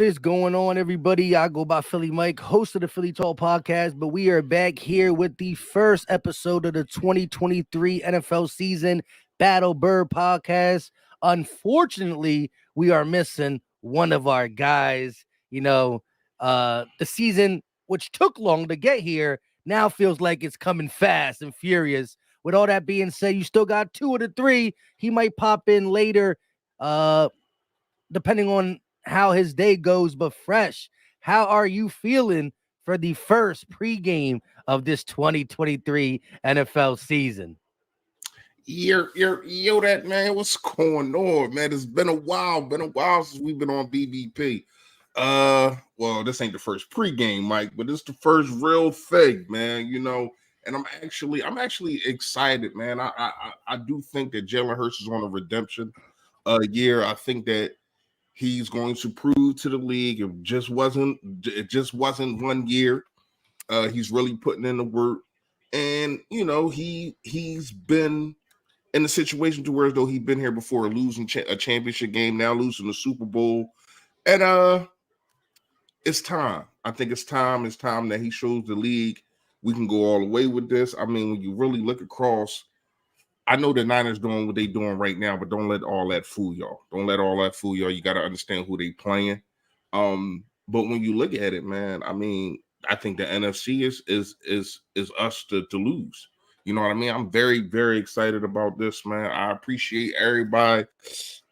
What is going on, everybody? I go by Philly Mike, host of the Philly Tall Podcast, but we are back here with the first episode of the 2023 NFL season Battle Bird Podcast. Unfortunately, we are missing one of our guys. The season, which took long to get here, now feels like it's coming fast and furious. With all that being said, you still got two of the three. He might pop in later, depending on how his day goes, but Fresh, how are you feeling for the first pregame of this 2023 NFL season? Yo, that man, what's going on, man? It's been a while since we've been on BBP. Well, this ain't the first pregame, Mike, but it's the first real thing, man. And I'm actually excited, man. I do think that Jalen Hurts is on a redemption year. I think that he's going to prove to the league it just wasn't 1 year. He's really putting in the work, and he's been in a situation to where as though he'd been here before, losing a championship game, now losing the Super Bowl, and it's time. I think it's time. It's time that he shows the league we can go all the way with this. I mean, when you really look across, I know the Niners doing what they doing right now, but don't let all that fool y'all. Don't let all that fool y'all. You got to understand who they playing. But when you look at it, man, I mean, I think the NFC is us to lose. You know what I mean? I'm very, very excited about this, man. I appreciate everybody.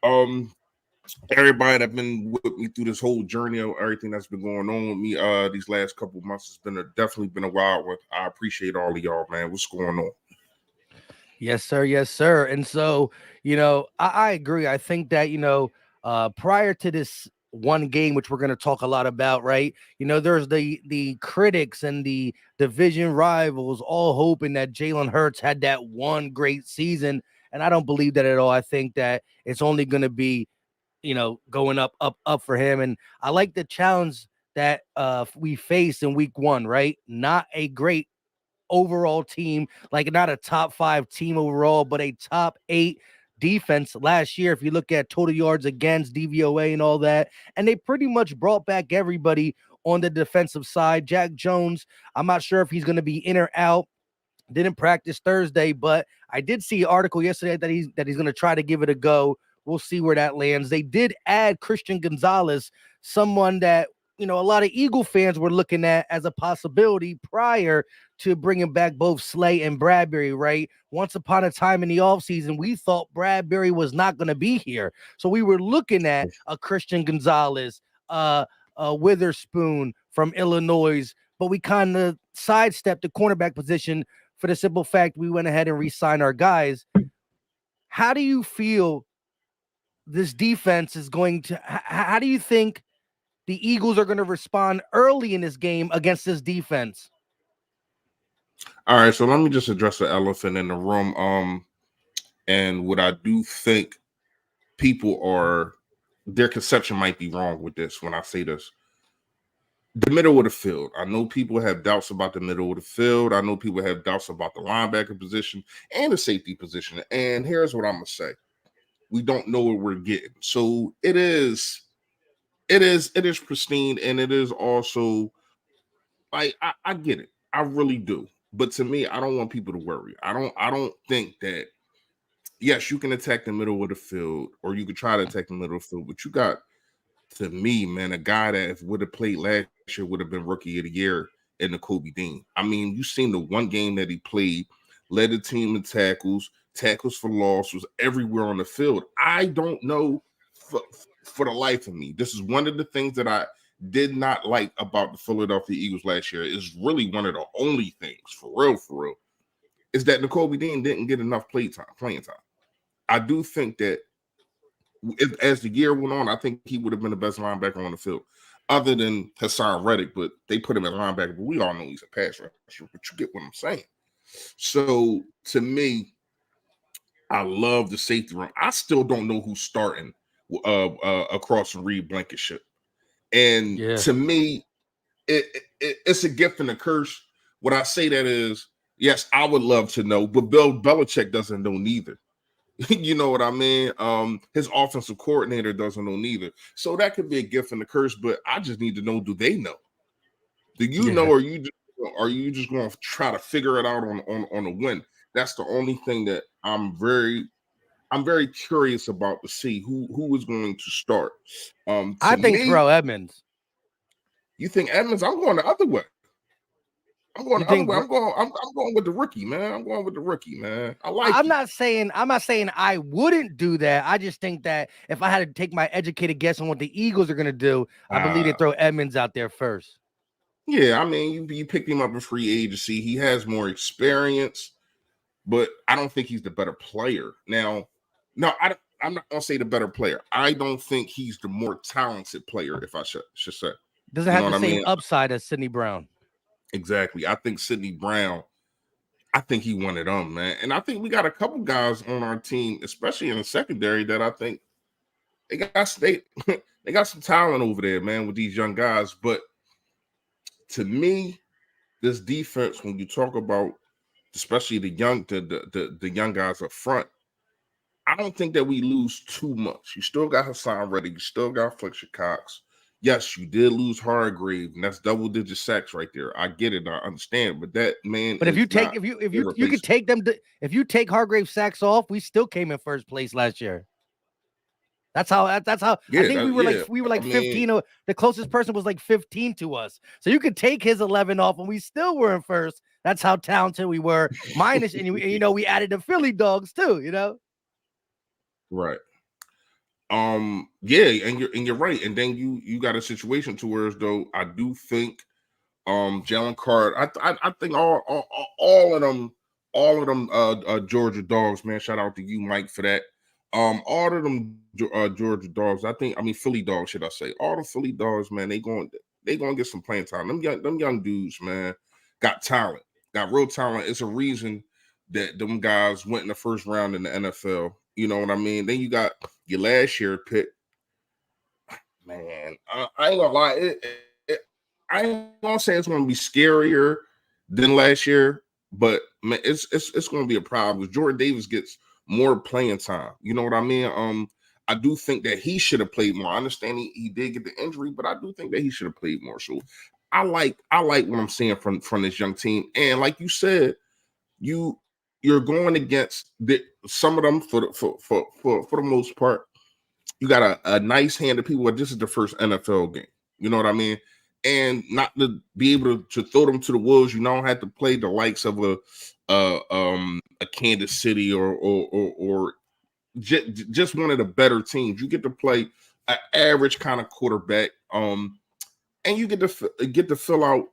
Everybody that's been with me through this whole journey of everything that's been going on with me these last couple of months. It's been definitely been a while. I appreciate all of y'all, man. What's going on? Yes, sir. Yes, sir. And so, I agree. I think that, prior to this one game, which we're going to talk a lot about, right? There's the critics and the division rivals all hoping that Jalen Hurts had that one great season. And I don't believe that at all. I think that it's only going to be, going up for him. And I like the challenge that we faced in week one, right? Not a great overall team, like not a top 5 team overall, but a top 8 defense last year. If you look at total yards against, DVOA and all that, and they pretty much brought back everybody on the defensive side. Jack Jones, I'm not sure if he's going to be in or out. Didn't practice Thursday, but I did see an article yesterday that he's going to try to give it a go. We'll see where that lands. They did add Christian Gonzalez, someone that a lot of Eagle fans were looking at as a possibility prior to bringing back both Slay and Bradbury, right? Once upon a time in the offseason, we thought Bradbury was not going to be here. So we were looking at a Christian Gonzalez, a Witherspoon from Illinois, but we kind of sidestepped the cornerback position for the simple fact we went ahead and re-signed our guys. How do you feel this defense is going to – how do you think the Eagles are going to respond early in this game against this defense? All right, so let me just address the elephant in the room. And what I do think their conception might be wrong with this when I say this. The middle of the field. I know people have doubts about the middle of the field. I know people have doubts about the linebacker position and the safety position. And here's what I'm going to say. We don't know what we're getting. So it is pristine, and it is also like I get it. I really do. But to me, I don't want people to worry. I don't think that, yes, you can attack the middle of the field, or you could try to attack the middle of the field, but you got, to me, man, a guy that would have played last year would have been rookie of the year in the Kobe Dean. I mean, you seen the one game that he played, led the team in tackles for loss, was everywhere on the field. I don't know for the life of me. This is one of the things that I did not like about the Philadelphia Eagles last year. Is really one of the only things, for real, is that Kobe Dean didn't get enough playing time. I do think that as the year went on, I think he would have been the best linebacker on the field, other than Hassan Reddick, but they put him at linebacker, but we all know he's a pass rusher, but you get what I'm saying. So, to me, I love the safety room. I still don't know who's starting across from Reed Blankenship. And to me, it's a gift and a curse. What I say that is, yes, I would love to know, but Bill Belichick doesn't know neither. You know what I mean? His offensive coordinator doesn't know neither. So that could be a gift and a curse, but I just need to know, do they know? Do you know, Yeah. or are you just going to try to figure it out on a win? That's the only thing that I'm very curious about to see who is going to start. To I think me, Terrell Edmonds. you think Edmonds? I'm going the other way. I'm going You the other think way. I'm going with the rookie, man. I'm going with the rookie, man. I like I'm him. not saying I wouldn't do that. I just think that if I had to take my educated guess on what the Eagles are going to do, I believe they Uh throw Edmonds out there first. yeah, I mean, you picked him up in free agency. He has more experience, but I don't think he's the better player. Now, no, I'm not gonna say the better player. I don't think he's the more talented player, if I should say. Doesn't You know have what the I same mean? upside as Sidney Brown. Exactly. I think Sidney Brown, I think he wanted them, man. And I think we got a couple guys on our team, especially in the secondary, that I think they they got some talent over there, man, with these young guys. But to me, this defense, when you talk about especially the young guys up front, I don't think that we lose too much. You still got Hassan Reddick, you still got Fletcher Cox. Yes, you did lose Hargrave, and that's double-digit sacks right there. I get it, I understand, but that man But if you is take not if you could irreplaceable. take them if you take Hargrave sacks off, we still came in first place last year. That's how I Yeah, think that yeah. we were I like mean, 15 or the closest person was like 15 to us. So you could take his 11 off and we still were in first. That's how talented we were. Minus we added the Philly dogs too, you know. right. Yeah, and you're right. And then you got a situation to where as though I do think Jalen Carter. I think all of them Georgia dogs, man. Shout out to you, Mike, for that. All of them Georgia dogs. I mean Philly dogs, should I say? All the Philly dogs, man. They going to get some playing time. Them young dudes, man, got talent, got real talent. It's a reason that them guys went in the first round in the NFL. You know what I mean? Then you got your last year pick, man. I ain't gonna lie. I ain't gonna say it's gonna be scarier than last year, but man, it's gonna be a problem because Jordan Davis gets more playing time. You know what I mean? I do think that he should have played more. I understand he did get the injury, but I do think that he should have played more. So I like what I'm seeing from this young team. And like you said, you're going against some of them for the most part. You got a nice hand of people. But this is the first NFL game. You know what I mean? And not to be able to throw them to the wolves, you don't have to play the likes of a Kansas City or just one of the better teams. You get to play an average kind of quarterback, and you get to fill out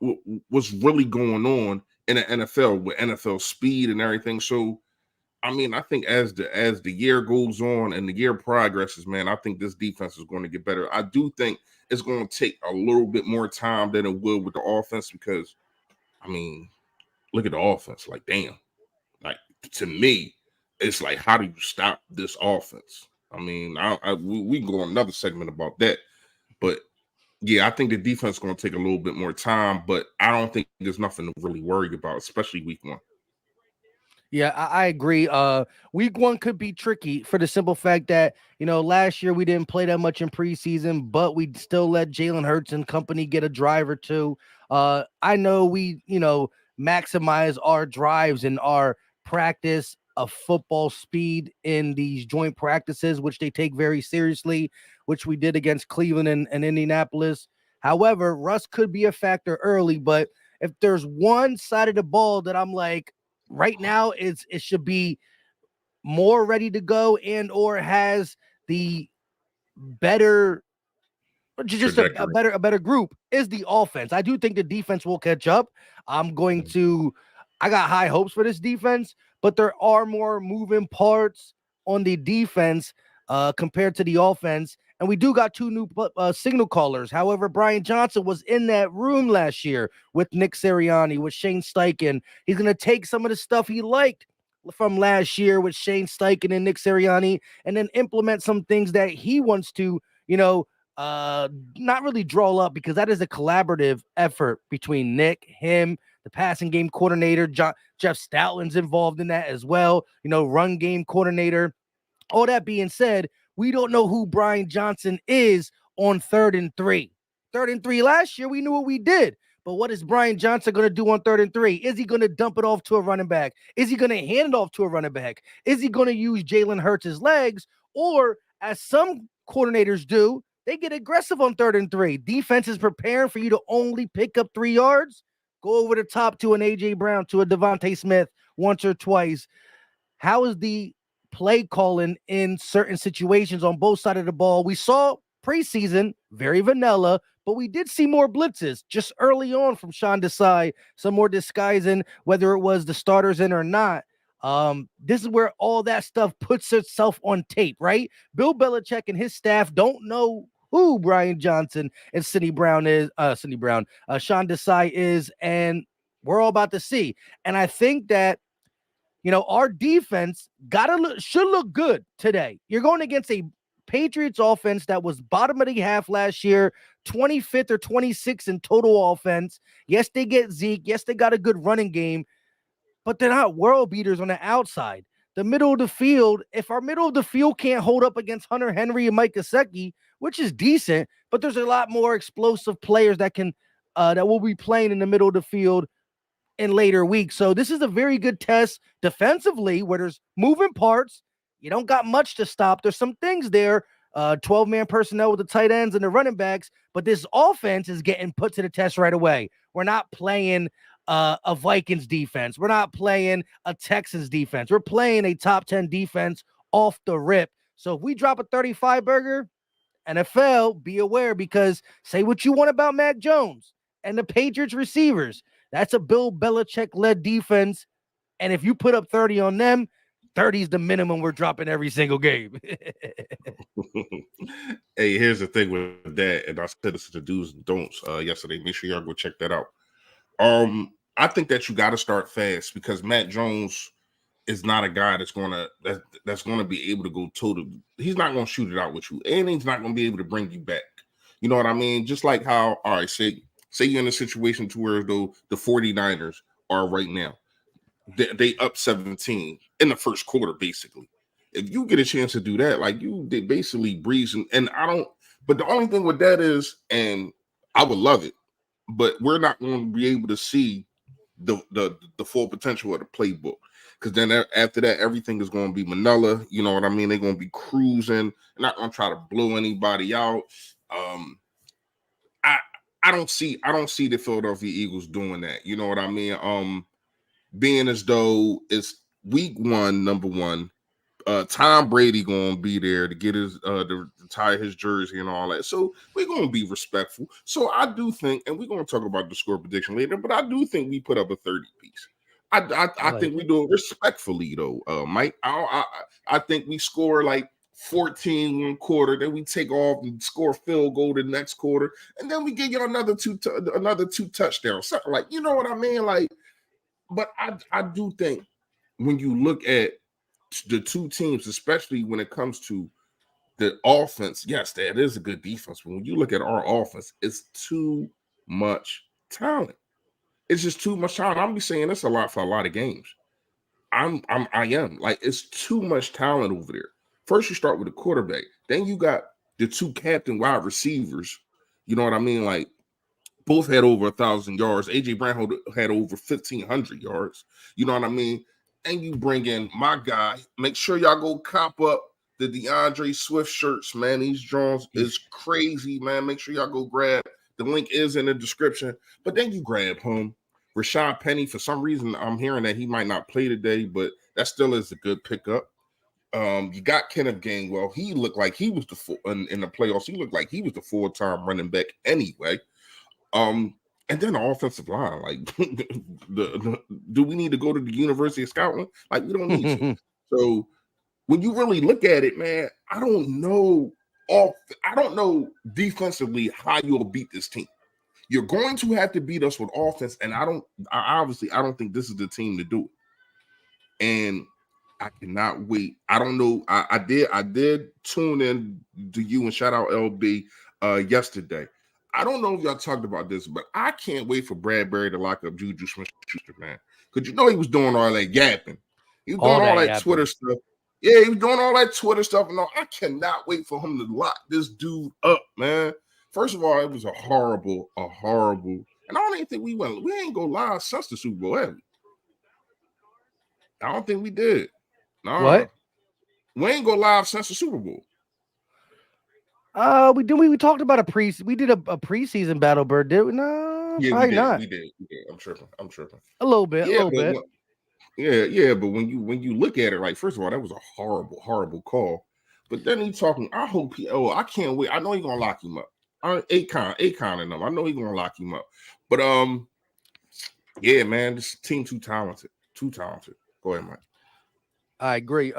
what's really going on in the NFL with NFL speed and everything. So I mean, I think as the year goes on and the year progresses, man, I think this defense is going to get better. I do think it's going to take a little bit more time than it would with the offense because, I mean, look at the offense. Like, damn, like to me, it's like, how do you stop this offense? I mean, we can go on another segment about that, but yeah, I think the defense is going to take a little bit more time, but I don't think there's nothing to really worry about, especially week one. Yeah, I agree. Week one could be tricky for the simple fact that last year we didn't play that much in preseason, but we still let Jalen Hurts and company get a drive or two. I know we maximize our drives and our practice of football speed in these joint practices, which they take very seriously, which we did against Cleveland and Indianapolis. However, Russ could be a factor early, but if there's one side of the ball that I'm like right now it should be more ready to go and or has the better just Trajectory. a better group is the offense. I do think the defense will catch up. I'm going to I got high hopes for this defense, but there are more moving parts on the defense compared to the offense. And we do got two new signal callers. However, Brian Johnson was in that room last year with Nick Sirianni, with Shane Steichen. He's going to take some of the stuff he liked from last year with Shane Steichen and Nick Sirianni and then implement some things that he wants to, uh not really draw up because that is a collaborative effort between Nick, him, the passing game coordinator, Jeff Stoutland's involved in that as well, run game coordinator. All that being said, we don't know who Brian Johnson is on 3rd and 3. 3rd and 3 last year, we knew what we did. But what is Brian Johnson going to do on 3rd and 3? Is he going to dump it off to a running back? Is he going to hand it off to a running back? Is he going to use Jalen Hurts' legs? Or, as some coordinators do, they get aggressive on 3rd and 3. Defense is preparing for you to only pick up 3 yards. Go over the top to an A.J. Brown, to a Devontae Smith once or twice. How is the play calling in certain situations on both sides of the ball? We saw preseason very vanilla, but we did see more blitzes just early on from Sean Desai, some more disguising, whether it was the starters in or not. This is where all that stuff puts itself on tape, right? Bill Belichick and his staff don't know who Brian Johnson and Sean Desai is, and we're all about to see. And I think that our defense should look good today. You're going against a Patriots offense that was bottom of the half last year, 25th or 26th in total offense. Yes, they get Zeke. Yes, they got a good running game, but they're not world beaters on the outside. The middle of the field, if our middle of the field can't hold up against Hunter Henry and Mike Gesicki, which is decent, but there's a lot more explosive players that will be playing in the middle of the field in later weeks. So this is a very good test defensively where there's moving parts. You don't got much to stop. There's some things there, 12-man personnel with the tight ends and the running backs, but this offense is getting put to the test right away. We're not playing a Vikings defense. We're not playing a Texans defense. We're playing a top 10 defense off the rip. So if we drop a 35 burger, NFL, be aware, because say what you want about Mac Jones and the Patriots receivers. That's a Bill Belichick-led defense. And if you put up 30 on them, 30 is the minimum we're dropping every single game. Hey, here's the thing with that, and I said this to the do's and don'ts yesterday. Make sure y'all go check that out. I think that you got to start fast because Matt Jones is not a guy that's gonna be able to go total. He's not gonna shoot it out with you, and he's not gonna be able to bring you back. You know what I mean? Just like how, all right, say you're in a situation to where though the 49ers are right now. They up 17 in the first quarter, basically. If you get a chance to do that, like you did basically breeze and I don't, but the only thing with that is, and I would love it, but we're not going to be able to see the full potential of the playbook. Because then after that, everything is going to be Manila. You know what I mean? They're going to be cruising. They're not going to try to blow anybody out. I I don't see the Philadelphia Eagles doing that. You know what I mean? Being as though it's week one, number one. Tom Brady gonna be there to get his to tie his jersey and all that. So we're gonna be respectful. So I do think, and we're gonna talk about the score prediction later, but I do think we put up a 30 piece. I I think like we it. do it respectfully though, Mike. I think we score like 14 one quarter, then we take off and score a field goal the next quarter, and then we give you another two touchdowns, something like, you know what I mean, like. But I do think when you look at the two teams, especially when it comes to the offense, yes, that is a good defense. But when you look at our offense, it's too much talent. It's just too much talent. I'm be saying this a lot for a lot of games. I am like it's too much talent over there. First, you start with the quarterback, then you got the two captain wide receivers. You know what I mean? Like both had over 1,000 yards. AJ Brown had over 1,500 yards. You know what I mean? And you bring in my guy. Make sure y'all go cop up the DeAndre Swift shirts, man. These drones is crazy, man. Make sure y'all go grab. The link is in the description. But then you grab him. Rashad Penny, for some reason, I'm hearing that he might not play today, but that still is a good pickup. You got Kenneth Gainwell. He looked like he was in the playoffs. He looked like he was the full-time running back anyway. Um, and then the offensive line, like, do we need to go to the University of Scotland? Like, we don't need to. So when you really look at it, man, I don't know defensively how you'll beat this team. You're going to have to beat us with offense, and I don't think this is the team to do it. And I cannot wait. I don't know. I did tune in to you and shout out LB yesterday. I don't know if y'all talked about this, but I can't wait for Bradbury to lock up Juju Smith-Schuster, man. Because you know he was doing all that yapping. He was doing All all that that Twitter yapping. stuff. Yeah, he was doing all that Twitter stuff and all. I cannot wait for him to lock this dude up, man. First of all, it was a horrible, and I don't even think we ain't go live since the Super Bowl, have we? I don't think we did. Nah. What? We ain't go live since the Super Bowl. We talked about we did a preseason battle bird, did we? No, Yeah, we probably did. not. We did. I'm tripping. A little bit, a Yeah, little but bit. yeah, but when you look at it, like first of all, that was a horrible call. But then he talking. I hope he. Oh, I can't wait. I know he's gonna lock him up. Akon and them. I know he's gonna lock him up. But yeah, man, this team too talented. Too talented. Go ahead, Mike. I agree.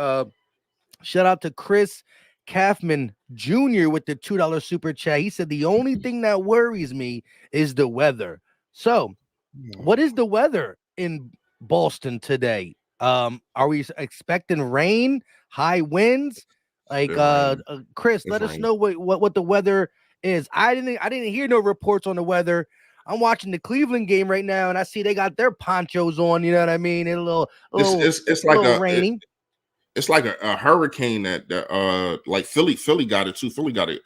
Shout out to Chris Kaufman Jr. with the $2 super chat. He said the only thing that worries me is the weather. So, what is the weather in Boston today? Are we expecting rain, high winds? Like It's raining. Chris, It's let us raining. know what the weather is. I didn't hear no reports on the weather. I'm watching the Cleveland game right now, and I see they got their ponchos on. You know what I mean? And It's it's it's like little a rainy. it's like a hurricane that like Philly got it too. Philly got it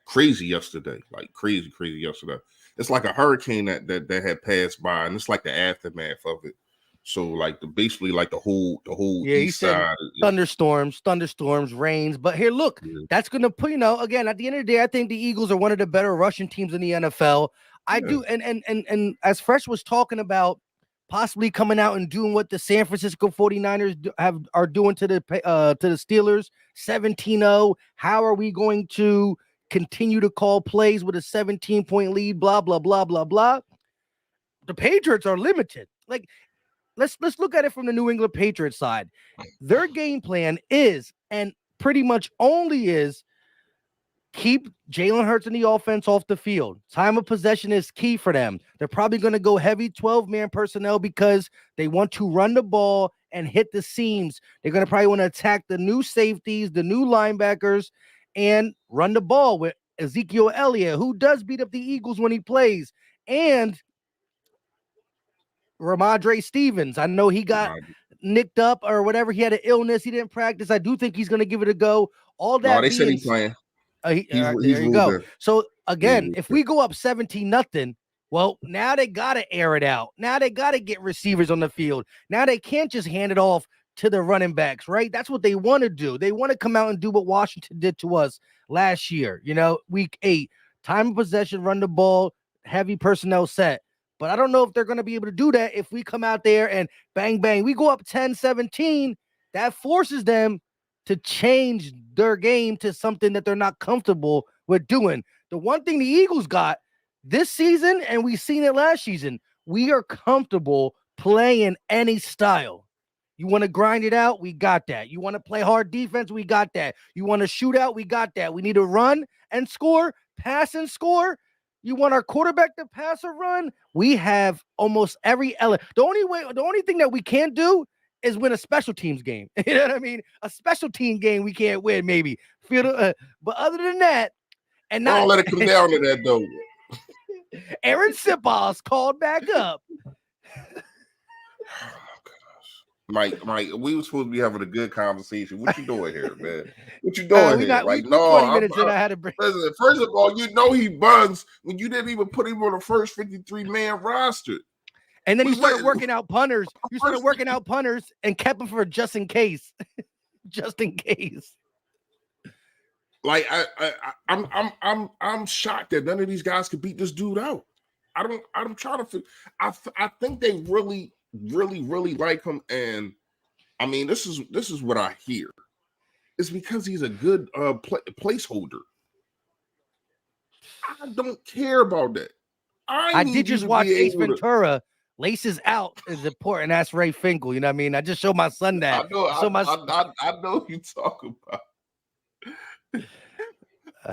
crazy yesterday, like crazy yesterday. It's like a hurricane that had passed by, and it's like the aftermath of it. So like basically like the whole Yeah, he east said side is thunderstorms, rains. But here, look, yeah. that's going to put, again, at the end of the day, I think the Eagles are one of the better rushing teams in the NFL. I Yeah. do. And as Fresh was talking about possibly coming out and doing what the San Francisco 49ers are doing to the Steelers 17-0. How are we going to continue to call plays with a 17-point lead? Blah, blah, blah, blah, blah. The Patriots are limited. Like, let's look at it from the New England Patriots side. Their game plan is, and pretty much only is, keep Jalen Hurts in the offense off the field. Time of possession is key for them. They're probably going to go heavy 12-man personnel because they want to run the ball and hit the seams. They're going to probably want to attack the new safeties, the new linebackers, and run the ball with Ezekiel Elliott, who does beat up the Eagles when he plays, and Ramondre Stevens. I know he got nicked up or whatever. He had an illness. He didn't practice. I do think he's going to give it a go. All No, that they said being, he's playing. He's there you ruled go. in. So Yeah, again, if we go up 17-0, well, now they got to air it out. Now they got to get receivers on the field. Now they can't just hand it off to the running backs, right? That's what they want to do. They want to come out and do what Washington did to us last year. Week 8, time of possession, run the ball, heavy personnel set. But I don't know if they're going to be able to do that if we come out there and bang, bang. We go up 10-17. That forces them to change their game to something that they're not comfortable with doing. The one thing the Eagles got this season, and we seen it last season, we are comfortable playing any style. You want to grind it out? We got that. You want to play hard defense? We got that. You want to shoot out? We got that. We need to run and score, pass and score. You want our quarterback to pass or run? We have almost every element. The only thing that we can't do is win a special teams game. You know what I mean? A special team game we can't win, maybe. But other than that, and not don't let it come down to that though. Aaron Sipos called back up. Mike, we were supposed to be having a good conversation. What you doing here, man? What you doing here? Like, we no, 20 minutes and I had to bring. listen, first of all, you know he buns when you didn't even put him on the first 53-man roster. And then you started working out punters. You started working out punters and kept them for just in case. Just in case. Like I'm shocked that none of these guys could beat this dude out. I'm trying to I think they really like him, and I mean this is what I hear. It's because he's a good placeholder. I don't care about that. I did just watch Ace Ventura. Laces out is important. That's Ray Finkel. You know what I mean? I just showed my son that. I know. I know you talk about.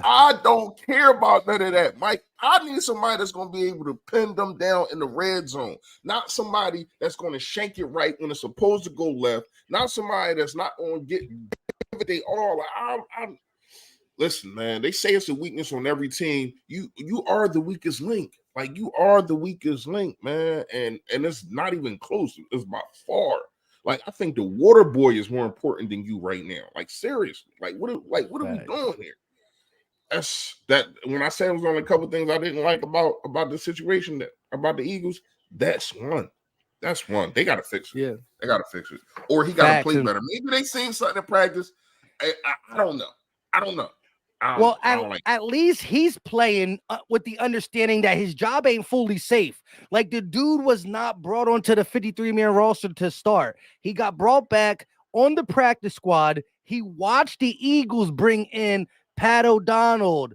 I don't care about none of that, Mike. I need somebody that's going to be able to pin them down in the red zone, not somebody that's going to shank it right when it's supposed to go left, not somebody that's not going to give it they all. Like, listen, man. They say it's a weakness on every team. You are the weakest link. Like you are the weakest link, man, and it's not even close. It's by far. Like I think the water boy is more important than you right now. Like seriously, what are we Facts. doing here? That's that. When I said it was only a couple things I didn't like about the situation that about the Eagles, that's one. That's one. They got to fix it. Yeah. They got to fix it, or he got to Facts. play And better. Maybe they seen something in practice. I don't know. I don't know. well, I don't like. at least he's playing with the understanding that his job ain't fully safe. Like the dude was not brought onto the 53-man roster to start. He got brought back on the practice squad. He watched the Eagles bring in Pat O'Donnell,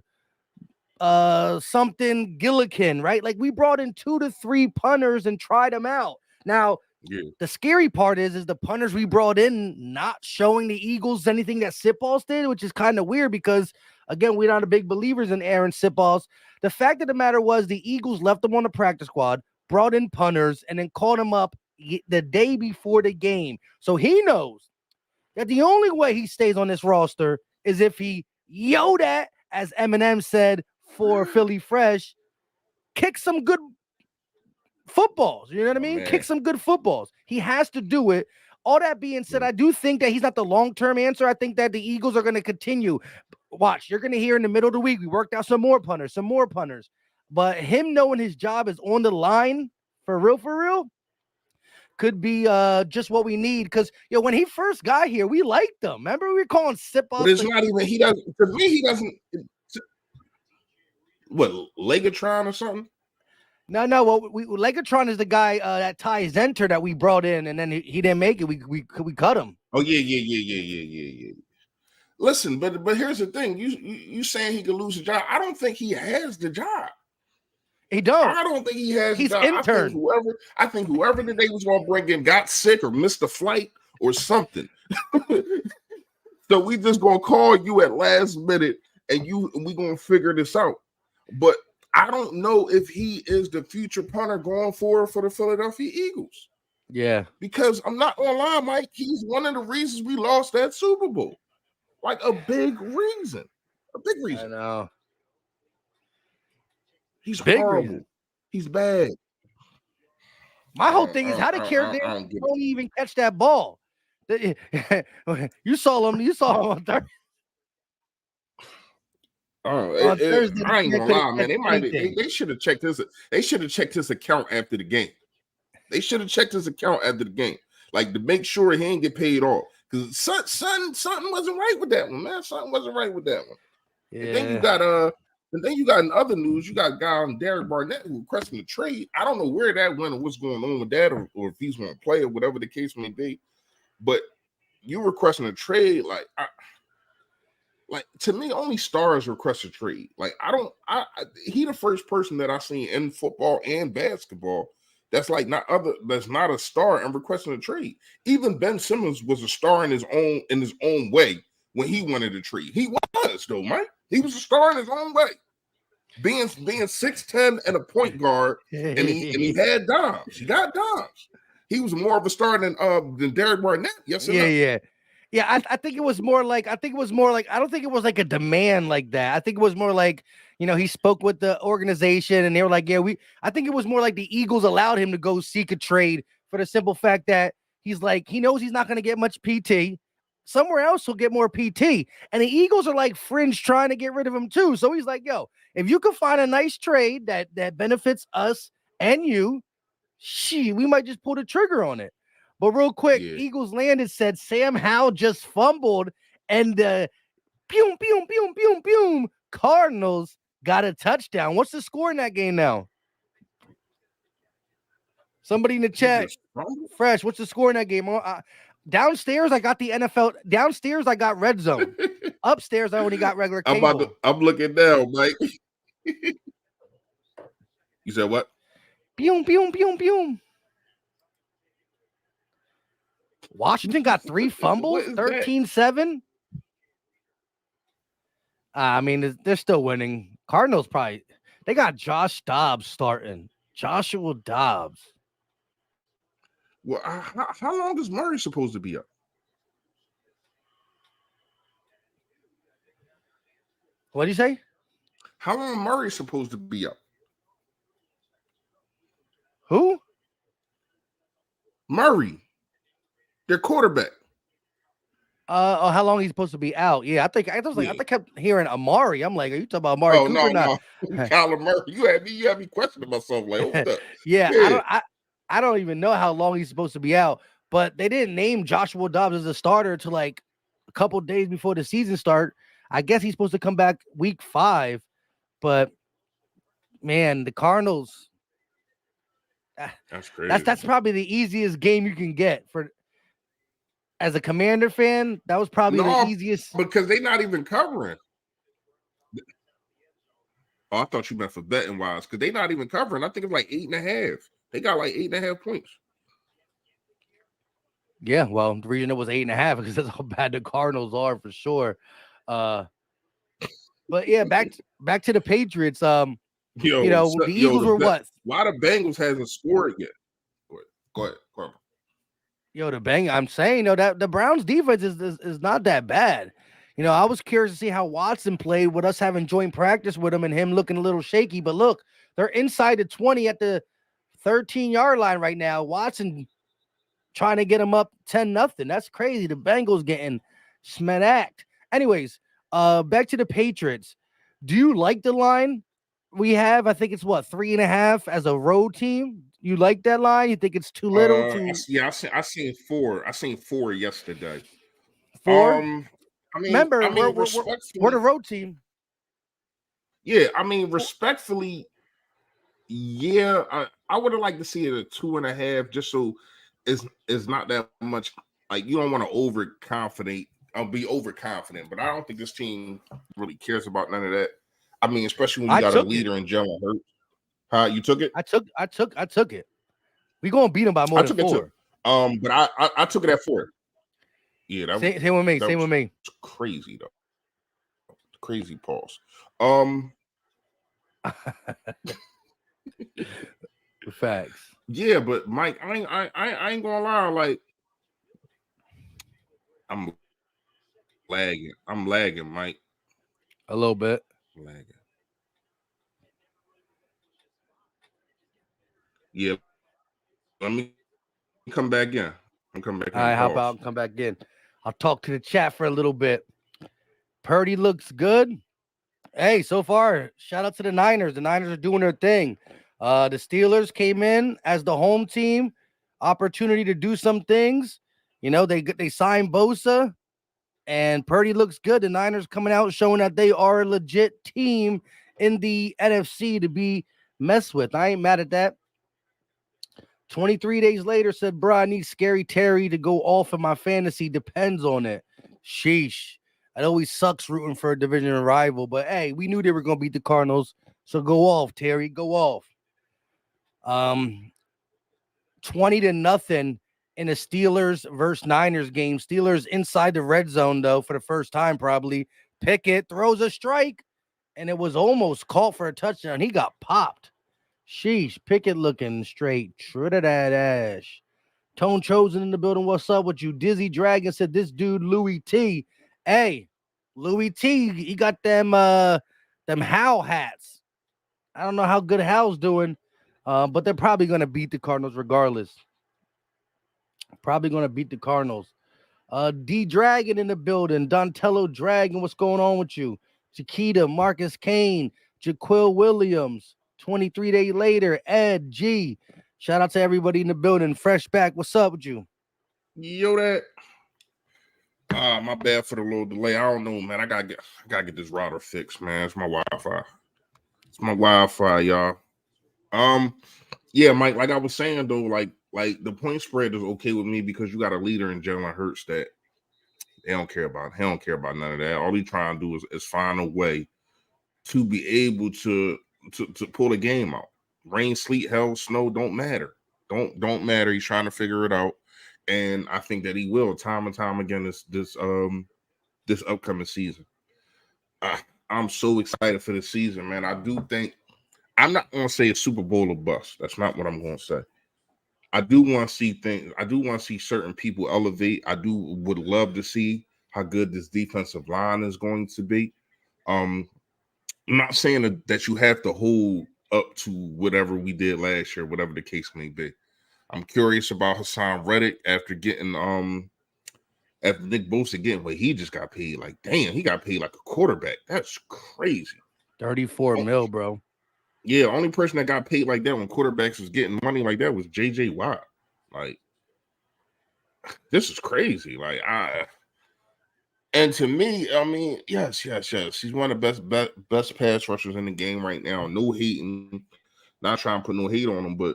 something Gillikin, right? Like we brought in 2 to 3 punters and tried them out. Now, Yeah, the scary part is the punters we brought in not showing the Eagles anything that Sitballs did, which is kind of weird because, again, we're not a big believers in Aaron Sitballs. The fact of the matter was the Eagles left him on the practice squad, brought in punters, and then called him up the day before the game. So he knows that the only way he stays on this roster is if he yo that, as Eminem said for Philly Fresh, kick some good footballs. You know what I oh mean? Kick man, some good footballs. He has to do it. All that being said, yeah. I do think that he's not the long-term answer. I think that the Eagles are going to continue. Watch, you're going to hear in the middle of the week, we worked out some more punters, some more punters. But him knowing his job is on the line, for real, could be just what we need. Because when he first got here, we liked him. Remember, we were calling Sip But Boss it's the not even. He doesn't. To me, he doesn't. What Legatron or something? no. Well, Legatron is the guy that Ty Zenter that we brought in, and then he didn't make it. We cut him. Oh yeah. Listen, but here's the thing. You saying he could lose a job? I don't think he has the job. He don't. I don't think he has the He's job. intern. I think whoever that they was going to bring in got sick or missed a flight or something. So we just gonna call you at last minute and we gonna figure this out. But I don't know if he is the future punter going forward for the Philadelphia Eagles. Yeah. Because I'm not gonna lie, Mike, he's one of the reasons we lost that Super Bowl. Like a big reason. A big I reason. know. He's Big horrible. reason. He's bad. My whole thing is how the care they I don't get it. don't even catch that ball. You saw him. You saw him on Thursday. Oh, On Thursday, I ain't they gonna couldn't lie, man. catch They might anything. they should have checked his account after the game. They should have checked his account after the game, like to make sure he ain't get paid off. Because something wasn't right with that one, man. Something wasn't right with that one. And Yeah. then you got in other news, you got a guy on Derek Barnett who requesting a trade. I don't know where that went or what's going on with that, or if he's going to play or whatever the case may be. But you requesting a trade, like to me, only stars request a trade. Like he the first person that I seen in football and basketball that's not a star and requesting a trade. Even Ben Simmons was a star in his own way when he wanted a trade. He was though, Mike. He was a star in his own way. Being 6'10" and a point guard, and he had dimes. He got dimes. He was more of a star than Derek Barnett. Yes or no? Yeah. I think it was more like I don't think it was like a demand like that. I think it was more like, he spoke with the organization and they were like, I think it was more like the Eagles allowed him to go seek a trade for the simple fact that he's like, he knows he's not going to get much PT. Somewhere else he'll get more PT. And the Eagles are like fringe trying to get rid of him too. So he's like, if you can find a nice trade that benefits us and you, we might just pull the trigger on it. But real quick, Yeah. Eagles landed said Sam Howell just fumbled and the boom, boom, boom, boom, boom. Cardinals got a touchdown. What's the score in that game now? Somebody in the He chat, just fumbled? Fresh, what's the score in that game? Downstairs, I got the NFL. Downstairs, I got red zone. Upstairs, I only got regular cable. I'm looking now, Mike. You said what? Boom, boom, boom, boom. Washington got 3 fumbles, 13-7. I mean, they're still winning. Cardinals they got Josh Dobbs starting. Joshua Dobbs. Well, how long is Murray supposed to be up? What do you say? How long Murray supposed to be up? Who? Murray. Their quarterback. How long he's supposed to be out? Yeah, I Yeah. kept hearing Amari. I'm like, are you talking about Amari Oh Cooper? no, Not. no. Kyler Murray. You had me questioning myself. Like, hold up. Yeah, Yeah. I don't even know how long he's supposed to be out. But they didn't name Joshua Dobbs as a starter to like a couple days before the season start. I guess he's supposed to come back week 5, but man, the Cardinals. ah, That's that's crazy. probably the easiest game you can get for as a Commander fan. That was probably the No, easiest. because they not even covering. Oh, I thought you meant for betting wise, because they not even covering. I think it's like 8.5. They got like 8.5 points. Yeah, well, the reason it was 8.5 because that's how bad the Cardinals are for sure. Uh, but yeah, back to the Patriots. The Yo, Eagles the were bet. what? Why the Bengals hasn't scored yet? Go ahead. Go ahead. Go ahead. The bang. I'm saying, that the Browns defense is not that bad. I was curious to see how Watson played with us having joint practice with him and him looking a little shaky. But look, they're inside the 20 at the 13-yard line right now. Watson trying to get him up 10-0. That's crazy. The Bengals getting smacked. Anyways, back to the Patriots. Do you like the line we have? I think it's what, 3.5 as a road team. You like that line? You think it's too little? Too I seen 4. I seen 4 yesterday. four? I mean, Remember, we're the respectfully, road team. yeah. I mean, respectfully, yeah. I would have liked to see it at 2.5, just so it's not that much. Like, you don't want to overconfident. I'll be overconfident, but I don't think this team really cares about none of that. I mean, especially when you I got a took it. leader in Jalen Hurts. Huh? You took it? I took it. We gonna beat them by more I than took it too. 4. But I took it at 4. Yeah, Same with me. that Same was with me. crazy though. Crazy pause. Facts. Yeah, but Mike, I ain't gonna lie. Like, I'm lagging. I'm lagging, Mike. A little bit. Lagging. Yeah, let me come back in. I'm coming back in. All Pause. right, hop out and come back in. I'll talk to the chat for a little bit. Purdy looks good. Hey, so far, shout out to the Niners. The Niners are doing their thing. The Steelers came in as the home team, opportunity to do some things. They signed Bosa, and Purdy looks good. The Niners coming out showing that they are a legit team in the NFC to be messed with. I ain't mad at that. 23 days later, said, bro, I need Scary Terry to go off in my fantasy. Depends on it. Sheesh. It always sucks rooting for a division rival, but hey, we knew they were going to beat the Cardinals. So go off, Terry. Go off. Um, 20-0 in a Steelers versus Niners game. Steelers inside the red zone, though, for the first time, probably. Pickett throws a strike, and it was almost caught for a touchdown. He got popped. Sheesh. Pickett looking straight true to that ash. Tone Chosen in the building. What's up with you? Dizzy Dragon said this dude Louis T. Hey, Louis T. He got them Howl hats. I don't know how good Hal's doing, but they're probably gonna beat the Cardinals regardless. Probably gonna beat the Cardinals. D Dragon in the building. Dontello Dragon. What's going on with you? Chiquita, Marcus Kane, Jaquil Williams. 23 days later, Ed G. Shout out to everybody in the building. Fresh back. What's up with you? Yo, that. My bad for the little delay. I don't know, man. I gotta get this router fixed, man. It's my Wi-Fi. It's my Wi-Fi, y'all. Um, yeah, Mike. Like I was saying though, like the point spread is okay with me because you got a leader in Jalen Hurts that they don't care about. He don't care about none of that. All he trying to do is find a way to be able to pull a game out. Rain, sleet, hell, snow don't matter. Don't matter. He's trying to figure it out, and I think that he will time and time again this upcoming season. I, I'm so excited for the season, man. I do think I'm not going to say it's Super Bowl or bust. That's not what I'm going to say. I do want to see things. I do want to see certain people elevate. I do would love to see how good this defensive line is going to be. Um, I'm not saying that you have to hold up to whatever we did last year, whatever the case may be. I'm curious about Hassan Reddick after Nick Bosa getting what he just got paid. Like, damn, he got paid like a quarterback. That's crazy. 34 mil, bro. Yeah, only person that got paid like that when quarterbacks was getting money like that was JJ Watt. Like, this is crazy. And to me, I mean, yes. He's one of the best pass rushers in the game right now. No hating, not trying to put no hate on him, but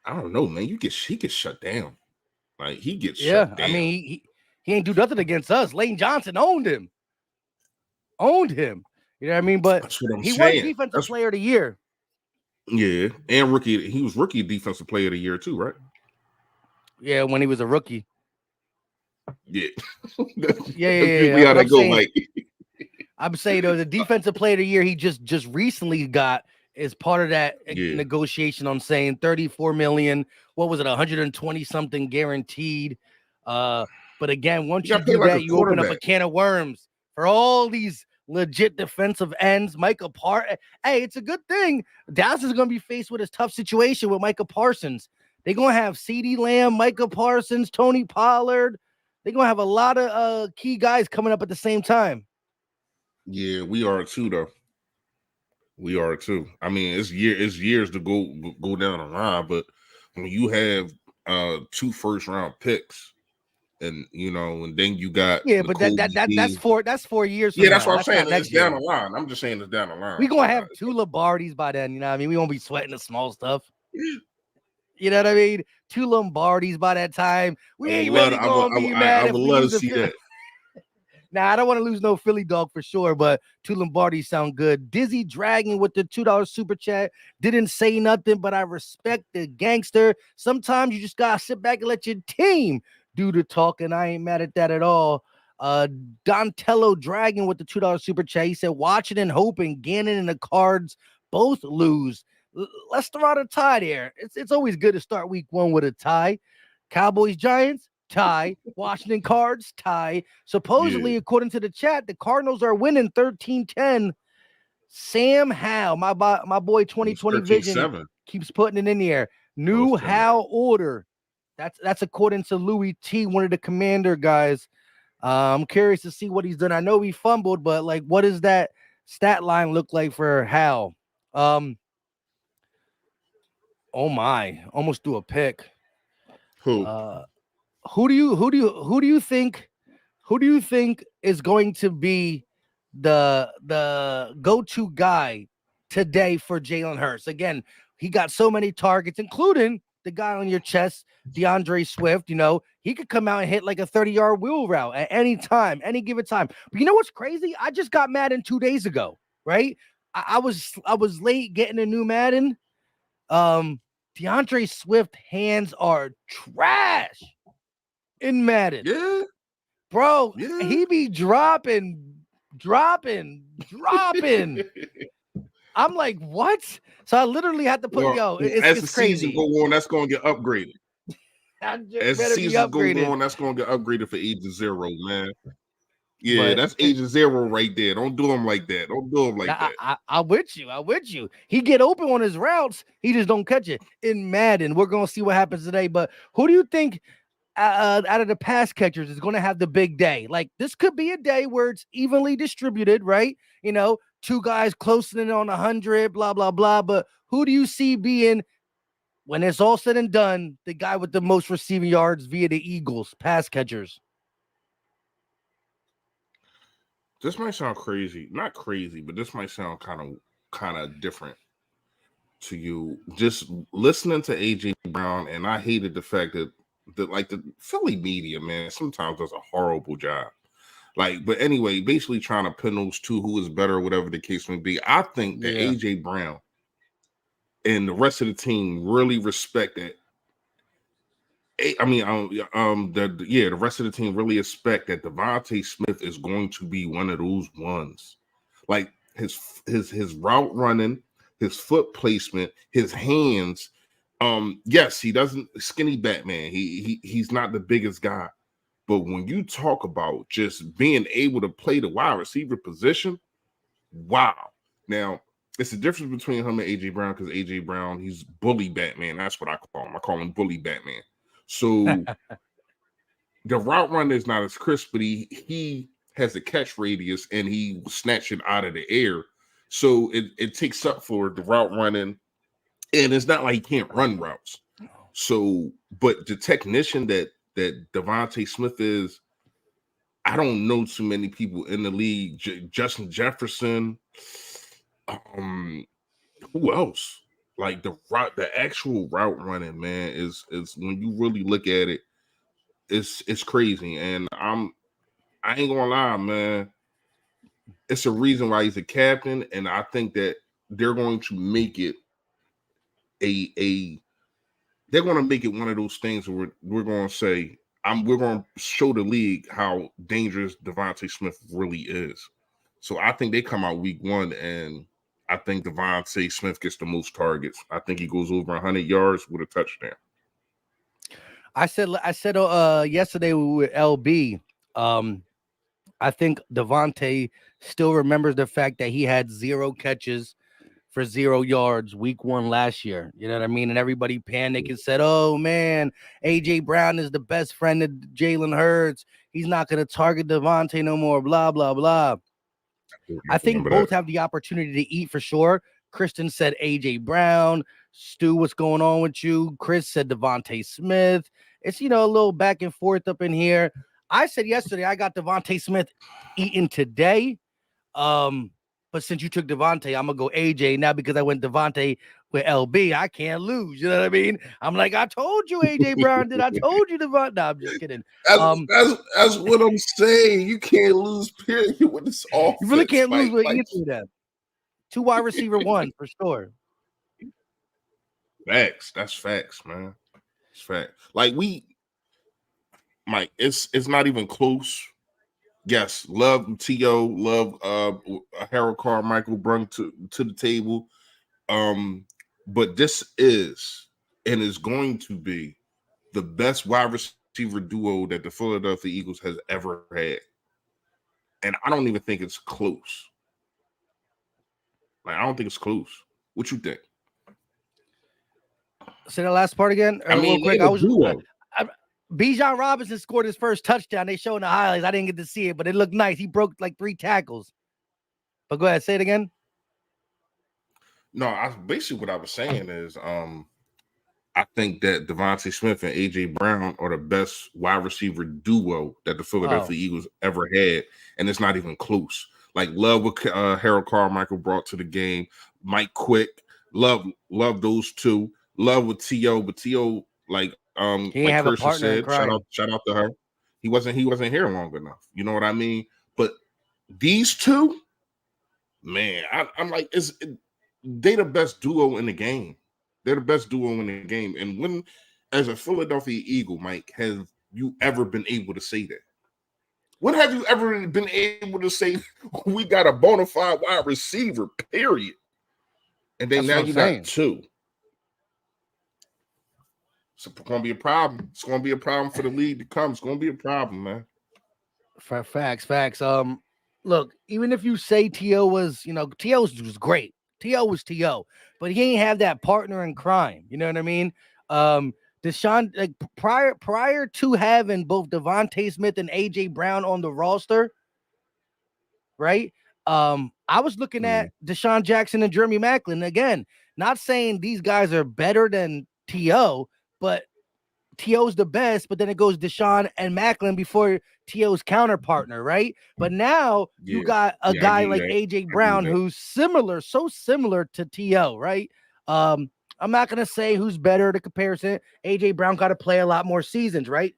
I don't know, man. He gets shut down. Like, he gets shut Yeah, I down. mean, he ain't do nothing against us. Lane Johnson owned him. Owned him. You know what I mean? But That's what I'm he was saying. defensive That's player of the year. yeah, and rookie. He was rookie defensive player of the year too, right? Yeah, when he was a rookie. Yeah, Yeah, yeah, that's yeah, usually yeah. how But that go. Like, I'm saying though, the defensive player of the year he just recently got is part of that yeah, negotiation on saying 34 million. What was it, 120 something guaranteed? But again, he once you got paid do like a that, you open up quarterback. a can of worms for all these legit defensive ends. Micah hey, it's a good thing. Dallas is going to be faced with a tough situation with Micah Parsons. They're going to have CeeDee Lamb, Micah Parsons, Tony Pollard. They're going to have a lot of key guys coming up at the same time. Yeah, we are too, though. We are too. I mean, it's years to go down the line, but when you have 2 first-round picks, and and then you got Yeah, the but that Kobe that that that's Dean. four years Yeah, from that's now. what I'm That's saying. not It's next down year. the line. I'm just saying it's down the line. We gonna have 2 Lombardis by then. You know what I mean? We won't be sweating the small stuff. Yeah. You know what I mean? 2 Lombardis by that time. We I would ain't love to, really gonna be I mad would if we love to lose a see Philly. that. Now I don't want to lose no Philly dog for sure, but 2 Lombardis sound good. Dizzy Dragon with the $2 super chat didn't say nothing, but I respect the gangster. Sometimes you just gotta sit back and let your team do the talking. I ain't mad at that at all. Dontello Dragon with the $2 super chat. He said, watching and hoping Gannon and the Cards both lose. Let's throw out a tie there. It's always good to start week one with a tie. Cowboys Giants tie. Washington Cards tie. Yeah, Supposedly, according to the chat, the Cardinals are winning 13-10. Sam Howe, my boy it was 2020 Vision 13-7. keeps putting it in the air. Oh, it's New 10 now. Howe order. That's according to Louis T, one of the commander guys. I'm curious to see what he's done. I know he fumbled, but like, what does that stat line look like for Hal? Oh my, almost threw a pick. Who? Uh, who do you think is going to be the go-to guy today for Jalen Hurts? Again, he got so many targets, including the guy on your chest, DeAndre Swift. You know, he could come out and hit like a 30-yard wheel route at any time, any given time. But you know what's crazy? I just got Madden 2 days ago, right? I was late getting a new Madden. Um, DeAndre Swift hands are trash in Madden. Yeah, Bro, yeah. he be dropping. I'm like, what? So I literally had to put, Well, yo, as the it's season go crazy. on, that's gonna get upgraded. I just As the better be seasons go upgraded. on, that's gonna get upgraded for Agent Zero, man. Yeah, But that's Agent Zero right there. Don't do him like that. Don't do him like I, that. I, I with you. I with you. He get open on his routes. He just don't catch it. In Madden, we're gonna see what happens today. But who do you think out of the pass catchers is going to have the big day? Like, this could be a day where it's evenly distributed, right? You know, 2 guys closing in on 100, blah blah blah. But who do you see being, when it's all said and done, the guy with the most receiving yards via the Eagles pass catchers? This might sound crazy. Not crazy, but this might sound kind of different to you. Just listening to AJ Brown, and I hated the fact that like the Philly media, man, sometimes does a horrible job. Like, but anyway, basically trying to pin those two, who is better, whatever the case may be. I think that Yeah. AJ Brown and the rest of the team really respect that. I mean, the rest of the team really expect that Devontae Smith is going to be one of those ones. Like his route running, his foot placement, his hands. Yes, he doesn't skinny Batman. He's not the biggest guy, but when you talk about just being able to play the wide receiver position, wow. Now, it's the difference between him and AJ Brown because AJ Brown, he's bully Batman. That's what I call him. I call him bully Batman. So the route runner is not as crisp, but he has a catch radius and he snatch it out of the air. So it takes up for the route running, and it's not like he can't run routes. So, but the technician that Devontae Smith is, I don't know too many people in the league. Justin Jefferson, um, who else? Like the actual route running, man, is when you really look at it, it's crazy. And I ain't gonna lie, man. It's a reason why he's a captain, and I think that they're going to make it a they're going to make it one of those things where we're going to say we're going to show the league how dangerous Devontae Smith really is. So I think they come out week 1, and I think Devontae Smith gets the most targets. I think he goes over 100 yards with a touchdown. I said yesterday with LB. I think Devontae still remembers the fact that he had 0 catches for 0 yards week 1 last year. You know what I mean? And everybody panicked and said, "Oh man, AJ Brown is the best friend of Jalen Hurts. He's not going to target Devontae no more." Blah blah blah. I think Remember that. both have the opportunity to eat for sure. Kristen said AJ Brown. Stu, what's going on with you? Chris said Devontae Smith. It's a little back and forth up in here. I said yesterday I got Devontae Smith eating today. But since you took Devontae, I'm gonna go AJ now because I went Devontae with LB. I can't lose. You know what I mean? I'm like, I told you AJ Brown did. I told you Devontae. No, I'm just kidding. That's what I'm saying. You can't lose, period, with this You really offense, can't lose Mike. with Like either of them. 2 wide receiver one for sure. facts. That's facts, man. It's fact. Like Mike, it's not even close. Yes, love T.O., love Harold Carmichael brung to the table. But this is and is going to be the best wide receiver duo that the Philadelphia Eagles has ever had. And I don't even think it's close. Like, I don't think it's close. What you think? Say the last part again, I real mean, quick. they're a duo. Bijan Robinson scored his first touchdown. They showing the highlights. I didn't get to see it, but it looked nice. He broke like 3 tackles. But go ahead, say it again. No, basically what I was saying is, I think that Devontae Smith and AJ Brown are the best wide receiver duo that the Oh, Philadelphia Eagles ever had, and it's not even close. Like love what Harold Carmichael brought to the game, Mike Quick, love those two, love with To, but To he like ain't have a Kershaw partner in said, crime. shout out to her. He wasn't here long enough. You know what I mean? But these two, man, I'm like, they the best duo in the game. They're the best duo in the game. And when, as a Philadelphia Eagle, Mike, have you ever been able to say that? When have you ever been able to say we got a bona fide wide receiver, period? And then That's now what you I'm got saying. 2. It's going to be a problem. It's going to be a problem for the league to come. It's going to be a problem, man. Facts. Look, even if you say T.O. was, T.O. was great. T.O. was T.O., but he ain't have that partner in crime. You know what I mean? Deshaun, like prior to having both Devontae Smith and AJ Brown on the roster, right? I was looking Mm, at Deshaun Jackson and Jeremy Maclin again. Not saying these guys are better than T.O., but T.O.'s the best, but then it goes Deshaun and Macklin before T.O.'s counterpartner, right? But now yeah. you got a Yeah, I give guy you like that. AJ I give you Brown that. who's similar, so similar to T.O., right? I'm not gonna say who's better to comparison. AJ Brown got to play a lot more seasons, right?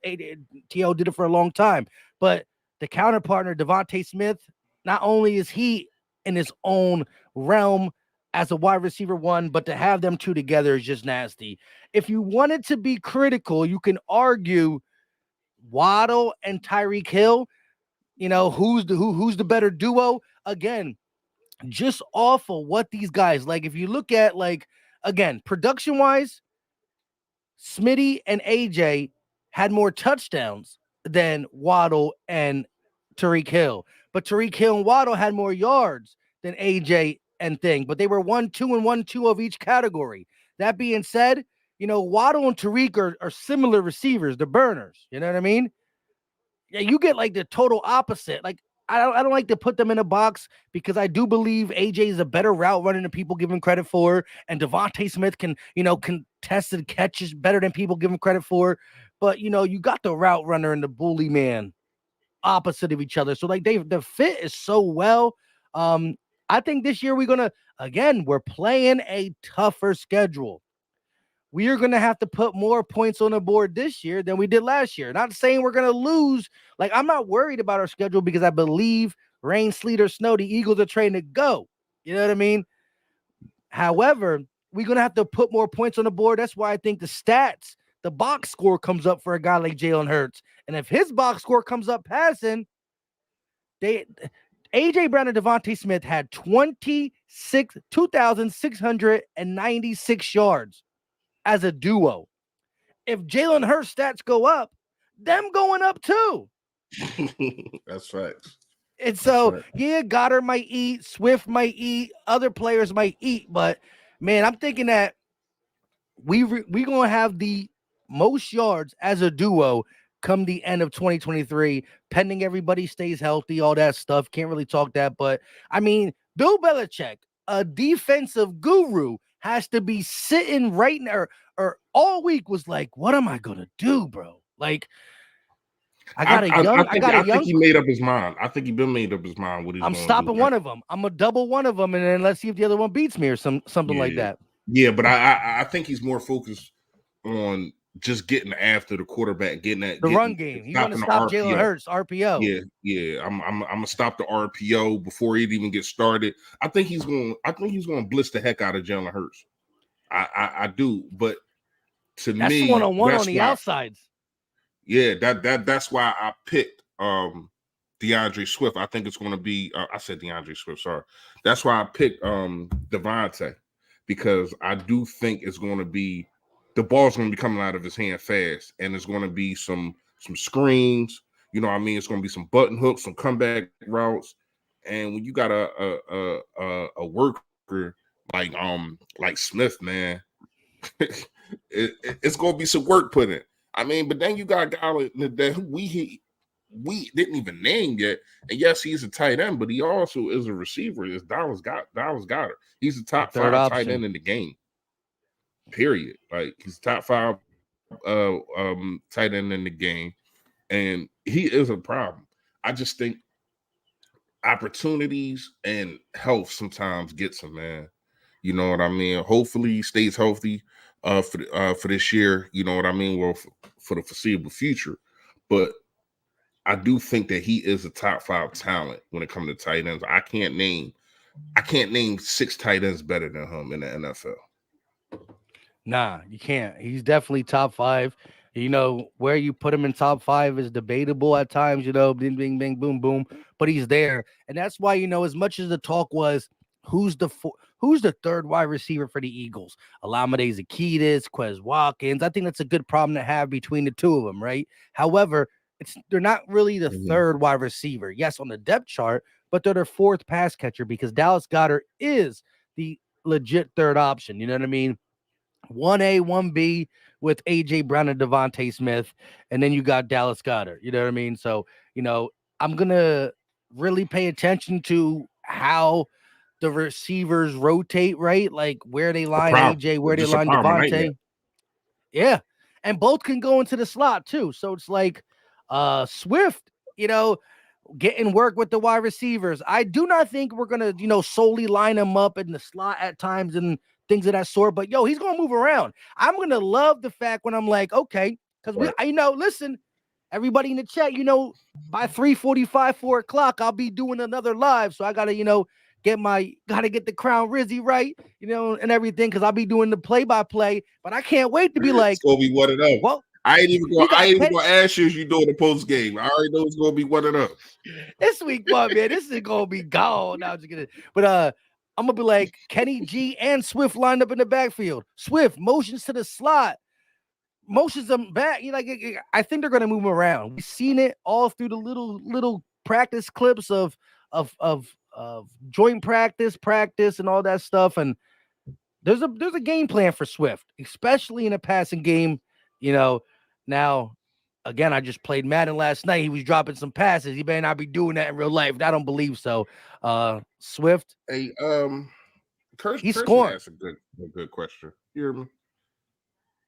T.O. did it for a long time, but the counterpartner Devontae Smith, not only is he in his own realm as a wide receiver one, but to have them two together is just nasty. If you wanted to be critical, you can argue Waddle and Tyreek Hill. Who's the better duo? Again, just off of what these guys like. If you look at again production wise, Smitty and AJ had more touchdowns than Waddle and Tyreek Hill, but Tyreek Hill and Waddle had more yards than AJ and thing, but they were 1-2 and 1-2 of each category. That being said, Waddle and Tariq are similar receivers, the burners. You know what I mean? Yeah, you get like the total opposite. Like I don't like to put them in a box because I do believe AJ is a better route runner than people give him credit for, and Devontae Smith can contested catches better than people give him credit for. But you got the route runner and the bully man opposite of each other, so like the fit is so well. Um, I think this year we're playing a tougher schedule. We are going to have to put more points on the board this year than we did last year. Not saying we're going to lose. Like, I'm not worried about our schedule because I believe rain, sleet, or snow, the Eagles are trying to go. You know what I mean? However, we're going to have to put more points on the board. That's why I think the box score comes up for a guy like Jalen Hurts. And if his box score comes up passing, AJ Brown and Devontae Smith had 2,696 yards as a duo. If Jalen Hurts stats go up, them going up too. That's facts. And That's so, right. yeah, Goddard might eat, Swift might eat, other players might eat, but man, I'm thinking that we gonna have the most yards as a duo come the end of 2023, pending everybody stays healthy, all that stuff. Can't really talk that, but I mean, Bill Belichick, a defensive guru, has to be sitting right now or all week was like, what am I gonna do, bro? Like, I got a I think young. he made up his mind. I think he been made up his mind what he's I'm going to do. stopping one of them. I'm gonna double one of them, and then let's see if the other one beats me or something like Yeah, that. yeah, but I think he's more focused on just getting after the quarterback, The run getting game. He want to stopping the stop Jalen RPO. Hurts RPO. Yeah, yeah. I'm gonna stop the RPO before it even gets started. I think he's going to blitz the heck out of Jalen Hurts. I do, but to That's me, 1-on-1 on that's the why. outsides. Yeah, that's why I picked DeAndre Swift. I think it's going to be. I said DeAndre Swift. Sorry, that's why I picked Devontae, because I do think it's going to be the ball's going to be coming out of his hand fast, and it's going to be some screens. You know what I mean? It's going to be some button hooks, some comeback routes, and when you got a worker like Smith, man, it's going to be some work put in. I mean, but then you got a guy that we didn't even name yet. And yes, he's a tight end, but he also is a receiver. Is Dallas Goddard. He's the The top third 5 tight end option. in the game. Period. Like he's top 5 tight end in the game, and he is a problem. I just think opportunities and health sometimes gets him, man. You know what I mean? Hopefully he stays healthy for this year. You know what I mean? Well, for the foreseeable future. But I do think that he is a top 5 talent when it comes to tight ends. I can't name 6 tight ends better than him in the NFL. Nah, you can't. He's definitely top 5. Where you put him in top 5 is debatable at times, bing, bing, bing, boom, boom, but he's there. And that's why, as much as the talk was, who's the third wide receiver for the Eagles? Alameda Zaccheaus, Quez Watkins. I think that's a good problem to have between the two of them, right? However, they're not really the Mm-hmm. third wide receiver. Yes, on the depth chart, but they're their fourth pass catcher because Dallas Goedert is the legit third option. You know what I mean? 1A, 1B with AJ Brown and Devontae Smith, and then you got Dallas Goedert. You know what I mean? So, I'm gonna really pay attention to how the receivers rotate, right? Like where they A line problem, AJ, where they just a line problem, a nightmare. Devontae. Yeah. And both can go into the slot too. So it's like Swift, getting work with the wide receivers. I do not think we're gonna, solely line him up in the slot at times and things of that sort. But he's gonna move around. I'm gonna love the fact when I'm like, okay, because Right. listen, everybody in the chat, by 3:45, 4 o'clock, I'll be doing another live. So I gotta, gotta get the Crown Rizzy right, and everything, because I'll be doing the play-by-play. But I can't wait to be It's like, gonna be one of them. well, I ain't even we got gonna ask you if you doing the post game. I already know it's gonna be one of them. this week, man. This is gonna be gone. No, I'm just kidding. But I'm gonna be like Kenny G and Swift lined up in the backfield. Swift motions to the slot, motions them back. I think they're gonna move him around. We've seen it all through the little practice clips of joint practice, and all that stuff. And there's a game plan for Swift, especially in a passing game. You know, now again, I just played Madden last night. He was dropping some passes. He may not be doing that in real life. I don't believe so. Swift, Hey, he's Kirsten scoring. asked a good question. You hear me?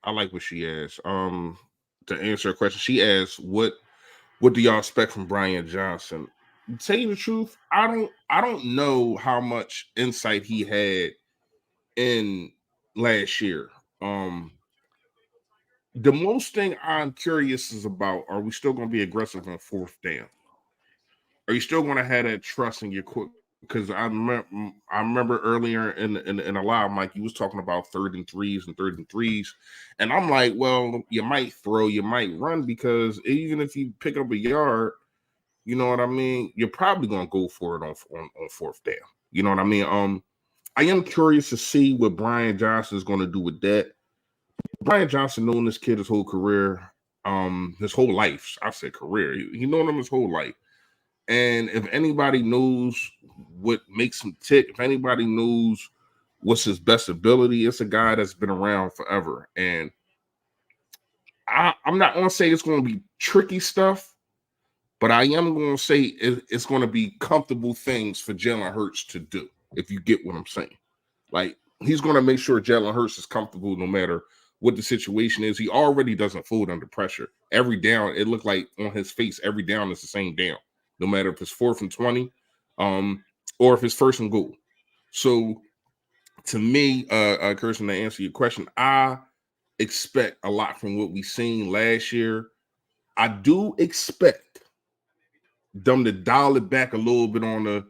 I like what she asked. To answer a question, she asked, "What do y'all expect from Brian Johnson?" To tell you the truth, I don't know how much insight he had in last year. Um, the most thing I'm curious is about: are we still going to be aggressive on fourth down? Are you still going to have that trust in your quick? Because I remember earlier in a live, Mike, you was talking about third and threes, and I'm like, well, you might throw, you might run, because even if you pick up a yard, you know what I mean, you're probably going to go for it on fourth down. You know what I mean? I am curious to see what Brian Johnson is going to do with that. Brian Johnson known this kid his whole career, his whole life. I said career. He known him his whole life. And if anybody knows what makes him tick, if anybody knows what's his best ability, it's a guy that's been around forever. And I'm not going to say it's going to be tricky stuff, but I am going to say it's going to be comfortable things for Jalen Hurts to do, if you get what I'm saying. Like, he's going to make sure Jalen Hurts is comfortable no matter what the situation is. He already doesn't fold under pressure. Every down, it looked like on his face, every down is the same down, no matter if it's 4th and 20, or if it's 1st and goal. So to me, Kirsten, to answer your question, I expect a lot from what we seen last year. I do expect them to dial it back a little bit on the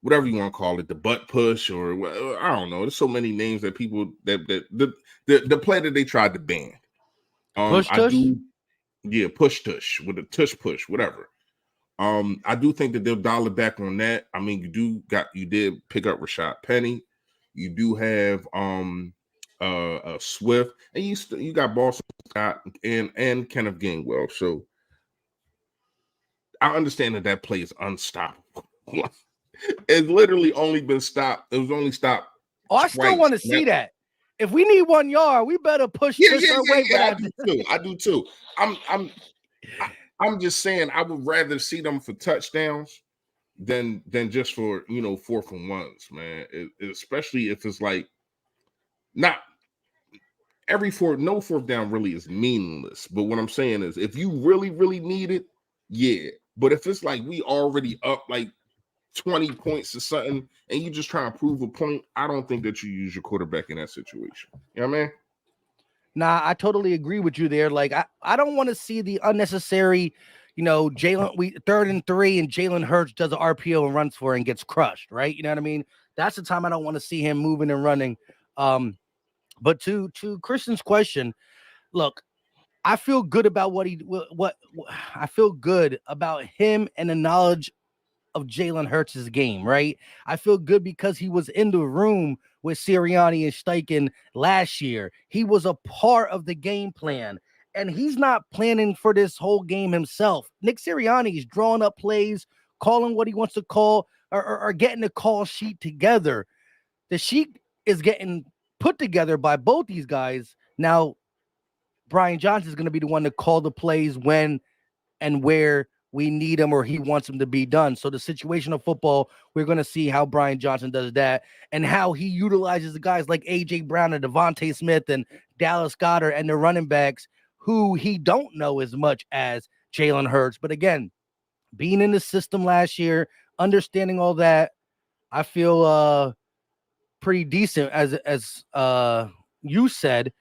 whatever you want to call it, the butt push, or I don't know. There's so many names that people that the play that they tried to ban. Push I tush. do, yeah, push tush with a tush push, whatever. I do think that they'll dial it back on that. I mean, you did pick up Rashad Penny. You do have Swift, and you got Boston Scott and Kenneth Gainwell. So I understand that play is unstoppable. It's literally only been stopped. It was only stopped Oh, I still twice. want to see that. If we need 1 yard, we better push tush our way for Yeah. that. I do too. I'm I'm I'm just saying I would rather see them for touchdowns than just for 4th and ones, man. Especially if it's like not no fourth down really is meaningless. But what I'm saying is if you really, really need it, yeah. But if it's like we already up like 20 points or something, and you just trying to prove a point, I don't think that you use your quarterback in that situation. You know what I mean? Nah, I totally agree with you there. Like, I don't want to see the unnecessary, Jalen, we 3rd and 3, and Jalen Hurts does an RPO and runs for it and gets crushed, right? You know what I mean? That's the time I don't want to see him moving and running. But to Christian's question, look, I feel good about what I feel good about him and the knowledge of Jalen Hurts' game, right? I feel good because he was in the room with Sirianni and Steichen last year. He was a part of the game plan, and he's not planning for this whole game himself. Nick Sirianni is drawing up plays, calling what he wants to call, or getting the call sheet together. The sheet is getting put together by both these guys. Now, Brian Johnson is going to be the one to call the plays when and where we need him or he wants him to be done. So the situational football, we're going to see how Brian Johnson does that and how he utilizes the guys like A.J. Brown and Devontae Smith and Dallas Goedert and the running backs who he don't know as much as Jalen Hurts. But again, being in the system last year, understanding all that, I feel pretty decent as you said.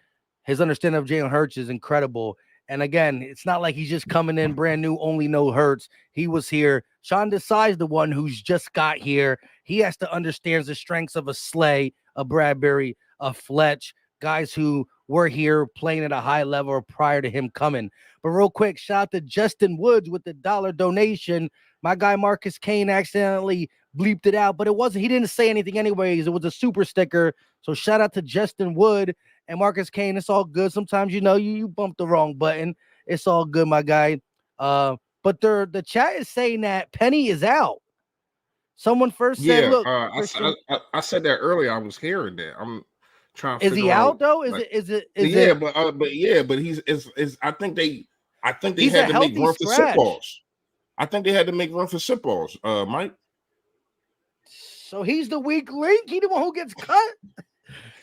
His understanding of Jalen Hurts is incredible. And again, it's not like he's just coming in brand new, only no Hurts. He was here. Sean Desai's the one who's just got here. He has to understand the strengths of a Slay, a Bradbury, a Fletch, guys who were here playing at a high level prior to him coming. But real quick, shout out to Justin Woods with the $1 donation. My guy Marcus Kane accidentally bleeped it out, but it wasn't. He didn't say anything anyways. It was a super sticker. So shout out to Justin Wood and Marcus Kane. It's all good. Sometimes you bump the wrong button. It's all good, my guy. But the chat is saying that Penny is out. Someone first said, Yeah, "Look, Christian, I said that earlier. I was hearing that. I'm trying to is he figure out out though? Is like it? Is it? Is yeah, it? but yeah, but he's is I think they He's had a to make healthy room for sit scratch, balls. I think they had to make room for sit balls, Mike. so he's the weak link. He the one who gets cut.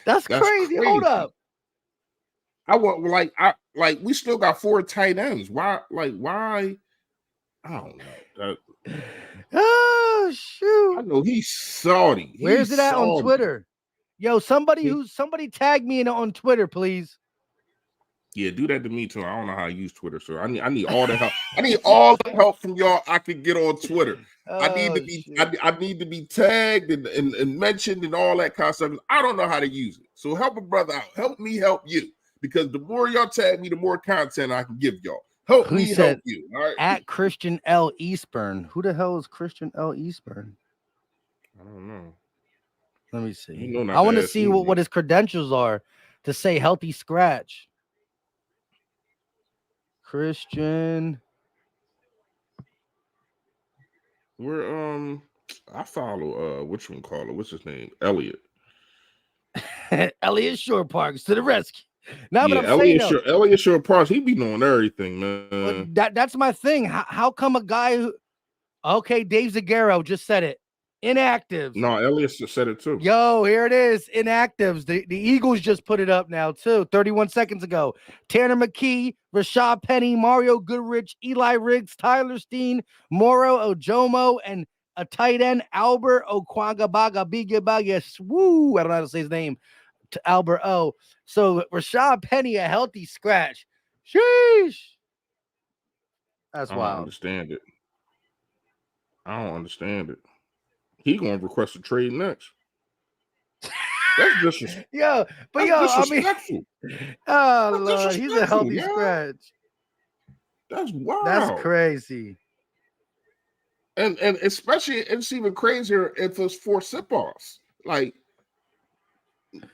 That's That's crazy. Hold crazy. up. I want I like we still got 4 tight ends. Why? I don't know. Oh I shoot! know he's salty. Where's He's it at on salty. Twitter? Yo, somebody tag me in on Twitter, please. Yeah, do that to me too. I don't know how to use Twitter, so I need all the help. I need all the help from y'all I could get on Twitter. I need Oh to be shit! I need to be tagged and mentioned and all that kind of stuff. I don't know how to use it. So help a brother out. Help me help you. Because the more y'all tag me, the more content I can give y'all. Help Who me help said you. All right. at Christian L. Eastburn? Who the hell is Christian L. Eastburn? I don't know. Let me You see. know I not want to to ask see me, what man. his credentials are to say healthy scratch. Christian. We're I follow which one caller? What's his name? Elliot. Elliot Shore Parks to the rescue. Now, but Yeah, I'm saying though, Elliot Shore Parks, he be knowing everything, but man. that's my thing. How come a guy who okay, Dave Zagaro just said it. Inactives. No, Elliot said it too. Yo, here it is. Inactives. The Eagles just put it up now, too. 31 seconds ago. Tanner McKee, Rashad Penny, Mario Goodrich, Eli Riggs, Tyler Steen, Moro Ojomo, and a tight end, Albert Okwagabaga Bigabaga. Woo! I don't know how to say his name. To Albert O. So Rashad Penny, a healthy scratch. Sheesh. That's I don't wild. understand it. I don't understand it. He gonna request a trade next. That's Yo, but that's yo, I mean, disrespectful. oh That's Lord, he's a disrespectful, healthy yeah. scratch. That's That's wild. crazy. And especially it's even crazier if it's for sip-offs. Like,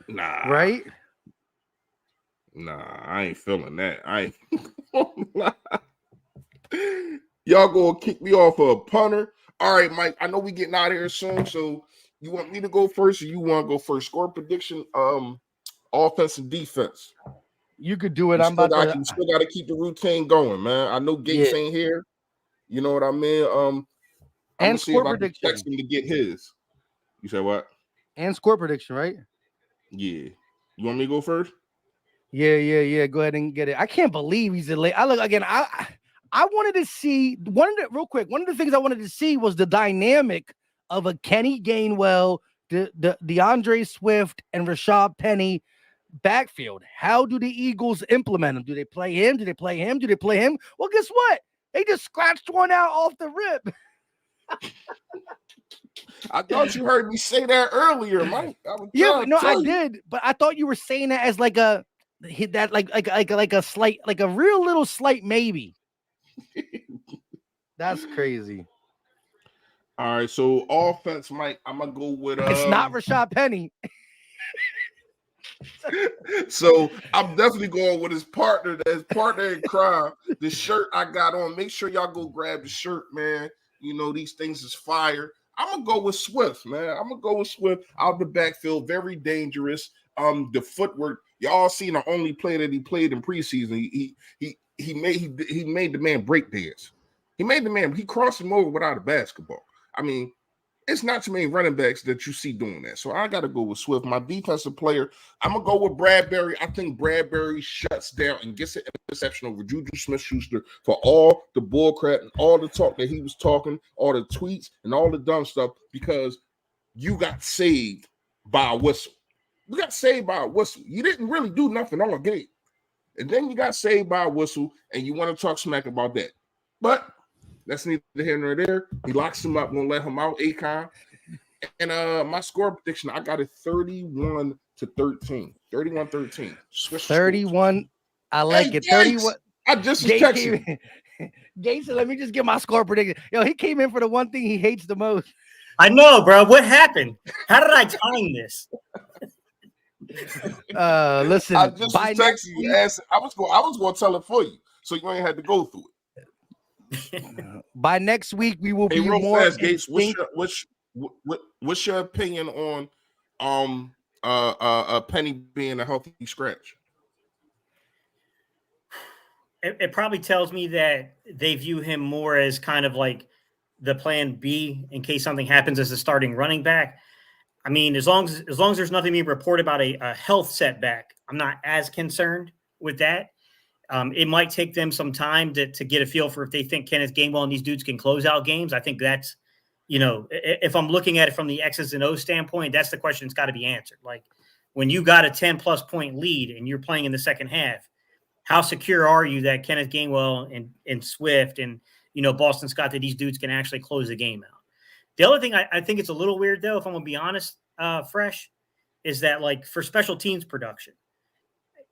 nah, Right? I ain't feeling that. I ain't y'all gonna kick me off a punter. All right, Mike. I know we getting out of here soon, so you want me to go first or you want to go first? Score prediction, offense and defense. You could do it. I'm about to You still gotta keep the routine going, man. I know yeah. Gates ain't here. You know what I mean? I'm gonna And see if score I can text prediction. him to get his. You said what? And score prediction, right? Yeah. You want me to go first? Yeah. Go ahead and get it. I can't believe he's late. I look again. I wanted to see real quick. One of the things I wanted to see was the dynamic of a Kenny Gainwell, the DeAndre Swift, and Rashad Penny backfield. How do the Eagles implement him? Do they play him? Do they play him? Do they play him? Well, guess what? They just scratched one out off the rip. I thought you heard me say that earlier, Mike. I was Yeah, trying to no, I tell you. did, but I thought you were saying that as like a that like a slight, like a real little slight maybe. That's crazy. All right, so offense, Mike. I'm gonna go with It's not Rashad Penny. So I'm definitely going with his partner. His partner in crime. The shirt I got on. Make sure y'all go grab the shirt, man. You know these things is fire. I'm gonna go with Swift, man. I'm gonna go with Swift out the backfield. Very dangerous. The footwork. Y'all seen the only play that he played in preseason. He made the man break dance. He made the man. He crossed him over without a basketball. I mean, it's not too many running backs that you see doing that. So I got to go with Swift. My defensive player, I'm going to go with Bradbury. I think Bradbury shuts down and gets an interception over Juju Smith-Schuster for all the bullcrap and all the talk that he was talking, all the tweets and all the dumb stuff because you got saved by a whistle. You got saved by a whistle. You didn't really do nothing all game. And then you got saved by a whistle and you want to talk smack about that. But that's neither here nor there. He locks him up, won't let him out. Akon. And my score prediction, I got it 31 to 13. 31-13. Switch the scores. 31. I like Hey, it. Gates! 31. I just was Gates texting. came in. Gates said, let me just get my score prediction. Yo, he came in for the one thing he hates the most. I know, bro. What happened? How did I time this? Listen, I just was texting you. I was going to tell it for you, so you ain't had to go through it. by next week, we will Hey, be real more fast, Gates. instinct. what's your opinion on Penny being a healthy scratch? It probably tells me that they view him more as kind of like the plan B in case something happens as a starting running back. I mean, as long as there's nothing being reported about a health setback, I'm not as concerned with that. It might take them some time to get a feel for if they think Kenneth Gainwell and these dudes can close out games. I think that's, if I'm looking at it from the X's and O's standpoint, that's the question that's got to be answered. Like when you got a 10 plus point lead and you're playing in the second half, how secure are you that Kenneth Gainwell and Swift and, Boston Scott, that these dudes can actually close the game out? The other thing I think it's a little weird, though, if I'm going to be honest, Fresh, is that like for special teams production,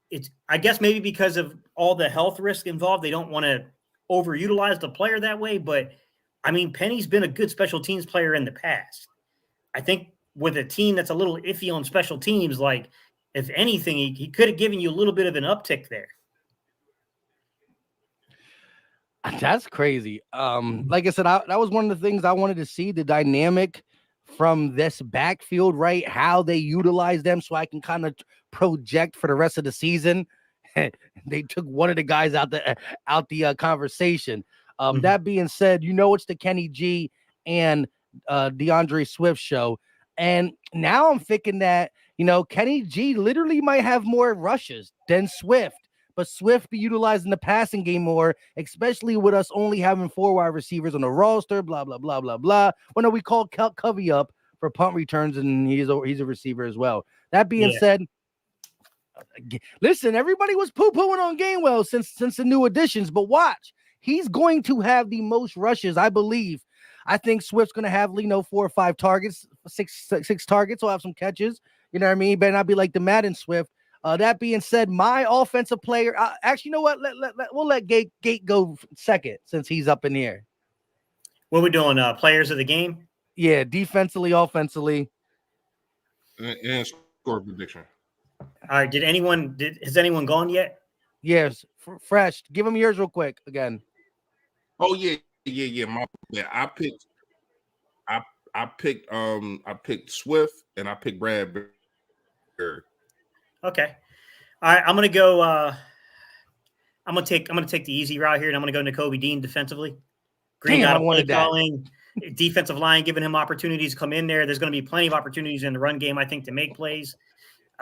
it's, I guess maybe because of all the health risk involved, they don't want to overutilize the player that way. But I mean, Penny's been a good special teams player in the past. I think with a team that's a little iffy on special teams, like if anything, he could have given you a little bit of an uptick there. That's crazy. Like I said, that was one of the things I wanted to see, the dynamic from this backfield, right? How they utilize them, so I can kind of project for the rest of the season. They took one of the guys out the conversation. That being said, it's the Kenny G and DeAndre Swift show, and now I'm thinking that Kenny G literally might have more rushes than Swift. But Swift be utilizing the passing game more, especially with us only having 4 wide receivers on the roster, blah, blah, blah, blah, blah. Well, no, we call Covey up for punt returns, and he's a receiver as well. That being said, listen, everybody was poo-pooing on Gainwell since the new additions, but watch. He's going to have the most rushes, I believe. I think Swift's going to have, 4 or 5 targets, six targets. He'll have some catches. You know what I mean? Better not be like the Madden Swift. That being said, my offensive player, actually, you know what? We'll let Gate go second since he's up in here. What we doing? Players of the game? Yeah, defensively, offensively, and score prediction. All right. Has anyone gone yet? Yes, Fresh. Give him yours real quick again. Oh yeah. I picked Swift and I picked Bradbury. Okay. All right. I'm gonna go. I'm gonna take the easy route here, and I'm gonna go Nakobe Dean defensively. Green got a play calling, defensive line giving him opportunities to come in there. There's going to be plenty of opportunities in the run game, I think, to make plays.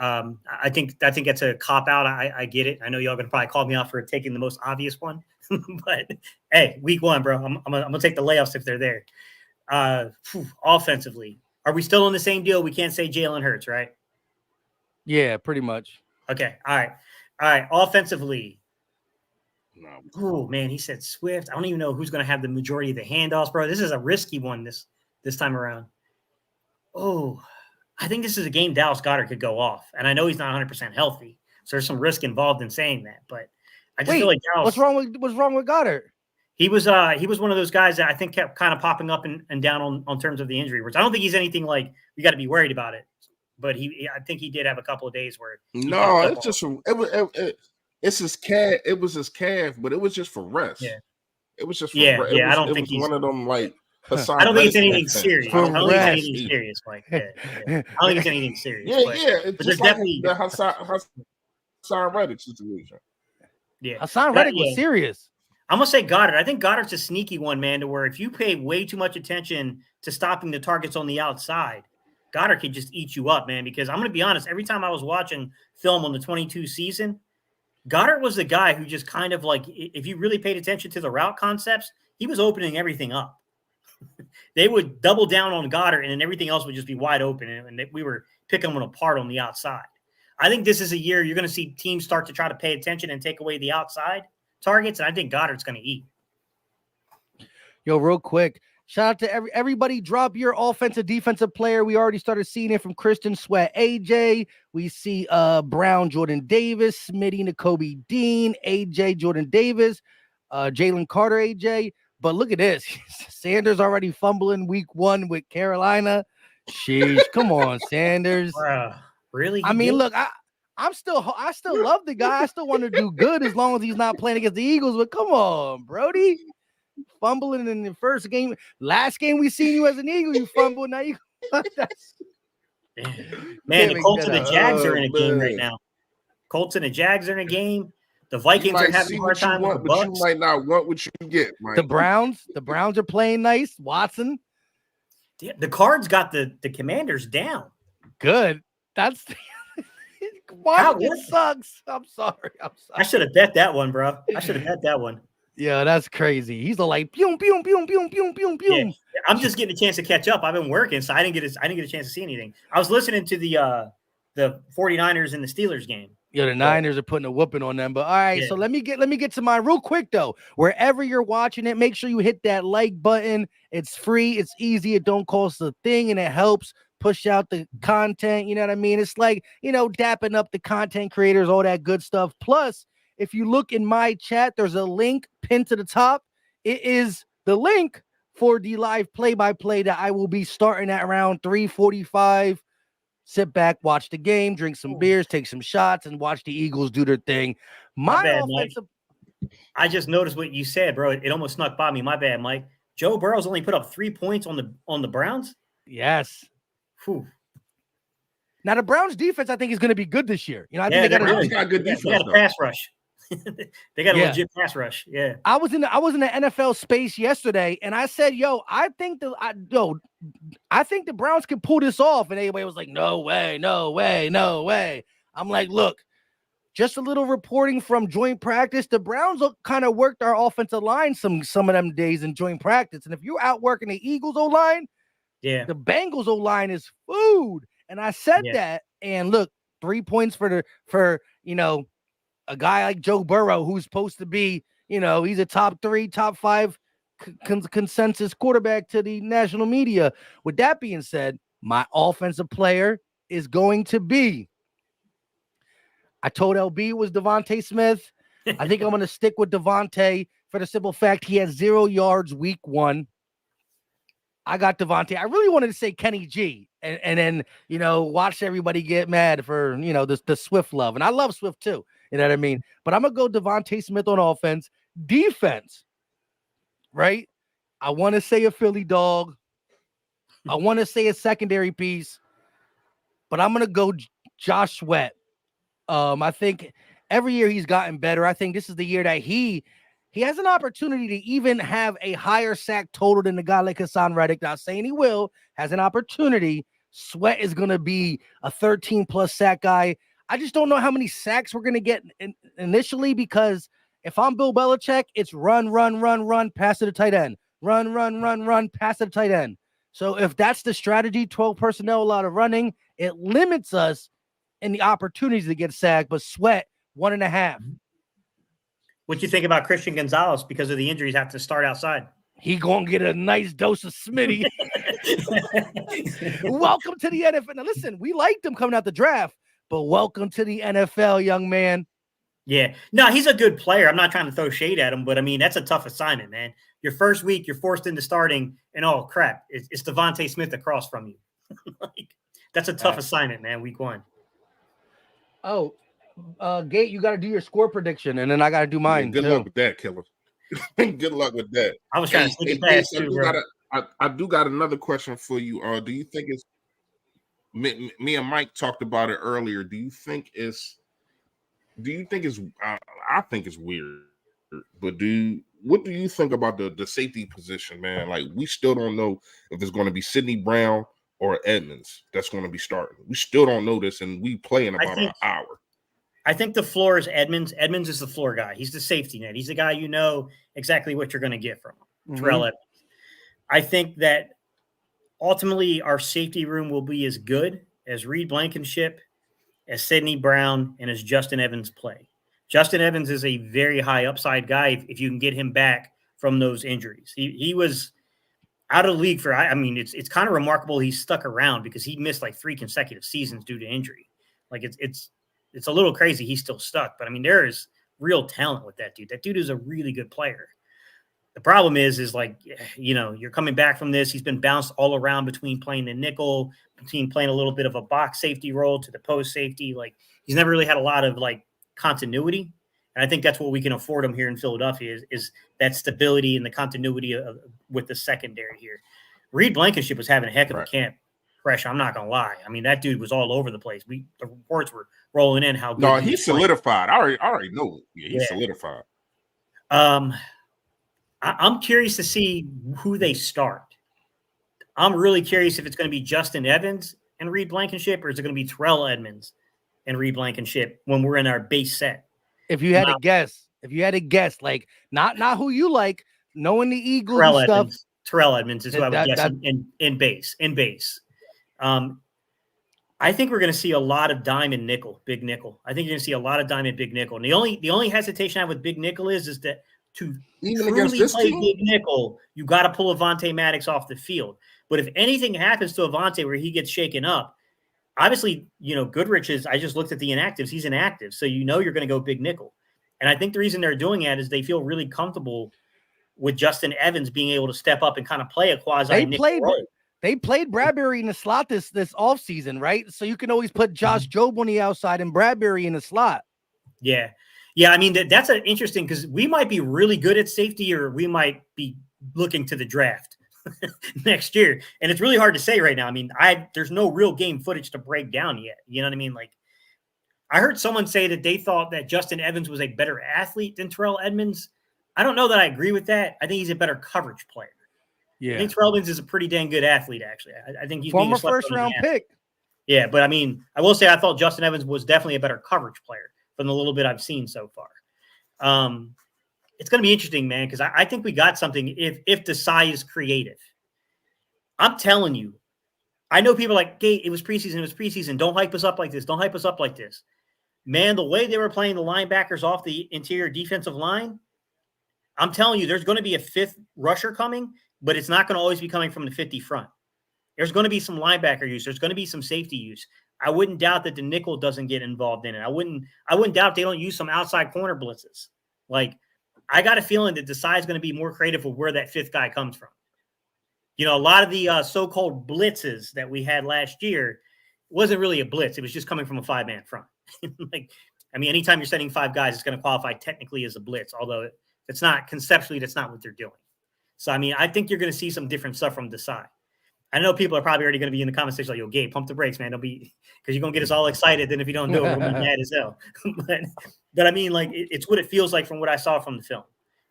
I think that's a cop out. I get it. I know y'all gonna probably call me out for taking the most obvious one, but hey, week 1, bro. I'm gonna take the layuffs if they're there. Offensively, are we still on the same deal? We can't say Jalen Hurts, right? Yeah, pretty much. Okay. All right. Offensively. No. Oh man, he said Swift. I don't even know who's going to have the majority of the handoffs, bro. This is a risky one this time around. Oh, I think this is a game Dallas Goedert could go off, and I know he's not 100% healthy, so there's some risk involved in saying that. But I just feel like Dallas. What's wrong with Goedert? He was one of those guys that I think kept kind of popping up and down on terms of the injury reports. I don't think he's anything like we got to be worried about it. But I think he did have a couple of days where it's just it's his calf. It was his calf, but it was just for rest. Yeah, it was just for rest. Yeah. I don't think he's one of them like. I don't think it's anything serious. I don't think it's anything serious, Mike. Yeah. I don't think it's anything serious. It's just like the Hassan Reddick situation. Yeah, Hassan Reddick was serious. I'm gonna say Goddard. I think Goddard's a sneaky one, man. To where if you pay way too much attention to stopping the targets on the outside, Goddard could just eat you up, man, because I'm going to be honest, every time I was watching film on the 22 season, Goddard was the guy who just kind of like, if you really paid attention to the route concepts, he was opening everything up. They would double down on Goddard, and then everything else would just be wide open, and we were picking them apart on the outside. I think this is a year you're going to see teams start to try to pay attention and take away the outside targets, and I think Goddard's going to eat. Yo, real quick, shout out to everybody. Drop your offensive, defensive player. We already started seeing it from Kristen Sweat, AJ. We see Brown, Jordan Davis, Smitty, Nakobe Dean, AJ, Jordan Davis, Jalen Carter, AJ. But look at this. Sanders already fumbling week 1 with Carolina. Sheesh. Come on, Sanders. Really? I mean, look, I still love the guy. I still want to do good as long as he's not playing against the Eagles. But come on, Brody. fumbling in the first game. Last game we seen you as an Eagle, you fumbled. Now you that's Man, the make Colts that and the up. Jags are in a game right Man. now. Colts and the Jags are in a game. The You Vikings are might having see a hard what you time with the want, but you Bucks. might not want what you get, Mike. The Browns are playing nice. Watson, The Cards got the Commanders down. good. That's Washington sucks. I'm sorry. I should have bet that one, bro. I should have bet that one. Yeah, that's crazy. He's like, boom, boom, boom, boom, boom, boom, boom. Yeah, I'm just getting a chance to catch up. I've been working, so I didn't get a chance to see anything. I was listening to the 49ers and the Steelers game. Yeah, the Niners are putting a whooping on them. But all right, so let me get to mine real quick though. Wherever you're watching it, make sure you hit that like button. It's free, it's easy, it don't cost a thing, and it helps push out the content. You know what I mean? It's like, dapping up the content creators, all that good stuff. Plus, if you look in my chat, there's a link pinned to the top. It is the link for the live play-by-play that I will be starting at around 3:45. Sit back, watch the game, drink some beers, take some shots, and watch the Eagles do their thing. My bad, Mike. I just noticed what you said, bro. It almost snuck by me. My bad, Mike. Joe Burrow's only put up 3 points on the Browns. Yes. Whew. Now the Browns defense, I think, is going to be good this year. I think they got a good defense. They got a pass rush. They got a legit pass rush. Yeah. I was in the NFL space yesterday, and I said, I think the Browns can pull this off. And everybody was like, no way, no way, no way. I'm like, look, just a little reporting from joint practice. The Browns kind of worked our offensive line some of them days in joint practice. And if you're out working the Eagles O-line, the Bengals O-line is food. And I said that, and look, 3 points for a guy like Joe Burrow, who's supposed to be, he's a top 3, top 5 consensus quarterback to the national media. With that being said, my offensive player is going to be, I told LB it was Devontae Smith. I think I'm going to stick with Devontae for the simple fact he had 0 yards week 1. I got Devontae. I really wanted to say Kenny G and then, watch everybody get mad for, the Swift love. And I love Swift too. You know what I mean? But I'm going to go Devontae Smith on offense. Defense, right? I want to say a Philly dog. I want to say a secondary piece. But I'm going to go Josh Sweat. I think every year he's gotten better. I think this is the year that he has an opportunity to even have a higher sack total than the guy like Hassan Reddick. Not saying he will. Has an opportunity. Sweat is going to be a 13-plus sack guy. I just don't know how many sacks we're going to get initially, because if I'm Bill Belichick, it's run, pass to the tight end. Run, pass to the tight end. So if that's the strategy, 12 personnel, a lot of running, it limits us in the opportunities to get sacked. But Sweat, 1.5. What you think about Christian Gonzalez because of the injuries have to start outside? He going to get a nice dose of Smitty. Welcome to the NFL. Now, listen, we liked him coming out the draft, but welcome to the NFL, young man. Yeah. No, he's a good player. I'm not trying to throw shade at him, but I mean, that's a tough assignment, man. Your first week, you're forced into starting, and oh, crap, it's Devontae Smith across from you. That's a tough assignment, man, week 1. Oh, Gate, you got to do your score prediction, and then I got to do mine. Yeah, good luck with that, Killer. Good luck with that. I was trying to sneak it past too, bro. I do got another question for you. Do you think it's me and Mike talked about it earlier? Do you think it's I think it's weird, but what do you think about the safety position, man? Like, we still don't know if it's going to be Sidney Brown or Edmonds that's going to be starting. We still don't know this, and we play in about an hour. I think the floor is Edmonds. Edmonds is the floor guy. He's the safety net. He's the guy you know exactly what you're going to get from him. Terrell Edmonds. I think that ultimately our safety room will be as good as Reed Blankenship, as Sidney Brown, and as Justin Evans play. Justin Evans is a very high upside guy if you can get him back from those injuries. He was out of the league for, I mean, it's kind of remarkable he's stuck around because he missed like 3 consecutive seasons due to injury. Like it's a little crazy he's still stuck, but I mean, there is real talent with that dude. That dude is a really good player. The problem is like, you're coming back from this. He's been bounced all around between playing the nickel, between playing a little bit of a box safety role to the post safety. Like, he's never really had a lot of like continuity And I think that's what we can afford him here in Philadelphia is that stability and the continuity with the secondary here. Reed Blankenship was having a heck of a camp. Fresh, I'm not gonna lie. I mean, that dude was all over the place. The reports were rolling in how good. No, he's solidified. I already know. Yeah, he's solidified. I'm curious to see who they start. I'm really curious if it's going to be Justin Evans and Reed Blankenship, or is it going to be Terrell Edmonds and Reed Blankenship when we're in our base set? If you had to guess, like not who you like, knowing the Eagles Terrell and stuff. Edmonds. Terrell Edmonds is who I would guess in base. I think we're going to see a lot of dime and nickel, big nickel. I think you're going to see a lot of dime and big nickel. And the only hesitation I have with big nickel is that to even against this play team, big nickel, you got to pull Avonte Maddox off the field. But if anything happens to Avonte where he gets shaken up, obviously, Goodrich is. I just looked at the inactives; he's inactive, so you're going to go big nickel. And I think the reason they're doing that is they feel really comfortable with Justin Evans being able to step up and kind of play a quasi nickel role. They played Bradbury in the slot this offseason, right? So you can always put Josh Jobe on the outside and Bradbury in the slot. Yeah. I mean, that's an interesting because we might be really good at safety or we might be looking to the draft next year. And it's really hard to say right now. I mean, there's no real game footage to break down yet. You know what I mean? Like, I heard someone say that they thought that Justin Evans was a better athlete than Terrell Edmonds. I don't know that I agree with that. I think he's a better coverage player. Yeah. I think Terrell Edmonds is a pretty dang good athlete, actually. I think he's former first-round pick. Yeah, but I mean, I will say I thought Justin Evans was definitely a better coverage player from the little bit I've seen so far. It's going to be interesting, man, because I think we got something if Desai is creative. I'm telling you, I know people are like, Gate, it was preseason. Don't hype us up like this. Man, the way they were playing the linebackers off the interior defensive line, I'm telling you, there's going to be a fifth rusher coming, but it's not going to always be coming from the 50 front. There's going to be some linebacker use. There's going to be some safety use. I wouldn't doubt that the nickel doesn't get involved in it. I wouldn't doubt they don't use some outside corner blitzes. Like, I got a feeling that Desai is going to be more creative with where that fifth guy comes from. A lot of the so-called blitzes that we had last year wasn't really a blitz. It was just coming from a five-man front. Anytime you're sending five guys, it's going to qualify technically as a blitz, although it's not conceptually, that's not what they're doing. So, I think you're going to see some different stuff from Desai. I know people are probably already going to be in the comment section like, yo, Gabe, pump the brakes, man. Don't be – because you're going to get us all excited. Then if you don't do it, we're going to be mad as hell. but I mean, like, it's what it feels like from what I saw from the film.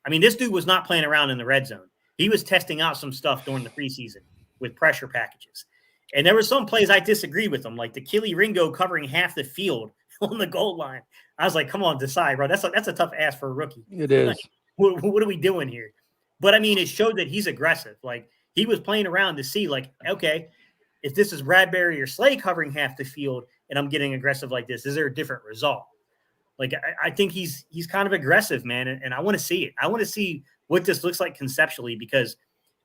I mean, this dude was not playing around in the red zone. He was testing out some stuff during the preseason with pressure packages. And there were some plays I disagreed with him, like the Keely Ringo covering half the field on the goal line. I was like, come on, Desai, bro. That's a tough ask for a rookie. It is. Like, what are we doing here? But, I mean, it showed that he's aggressive. Like, he was playing around to see, like, okay, if this is Bradbury or Slay covering half the field and I'm getting aggressive like this, is there a different result? Like, I think he's kind of aggressive, man, and I want to see it. I want to see what this looks like conceptually because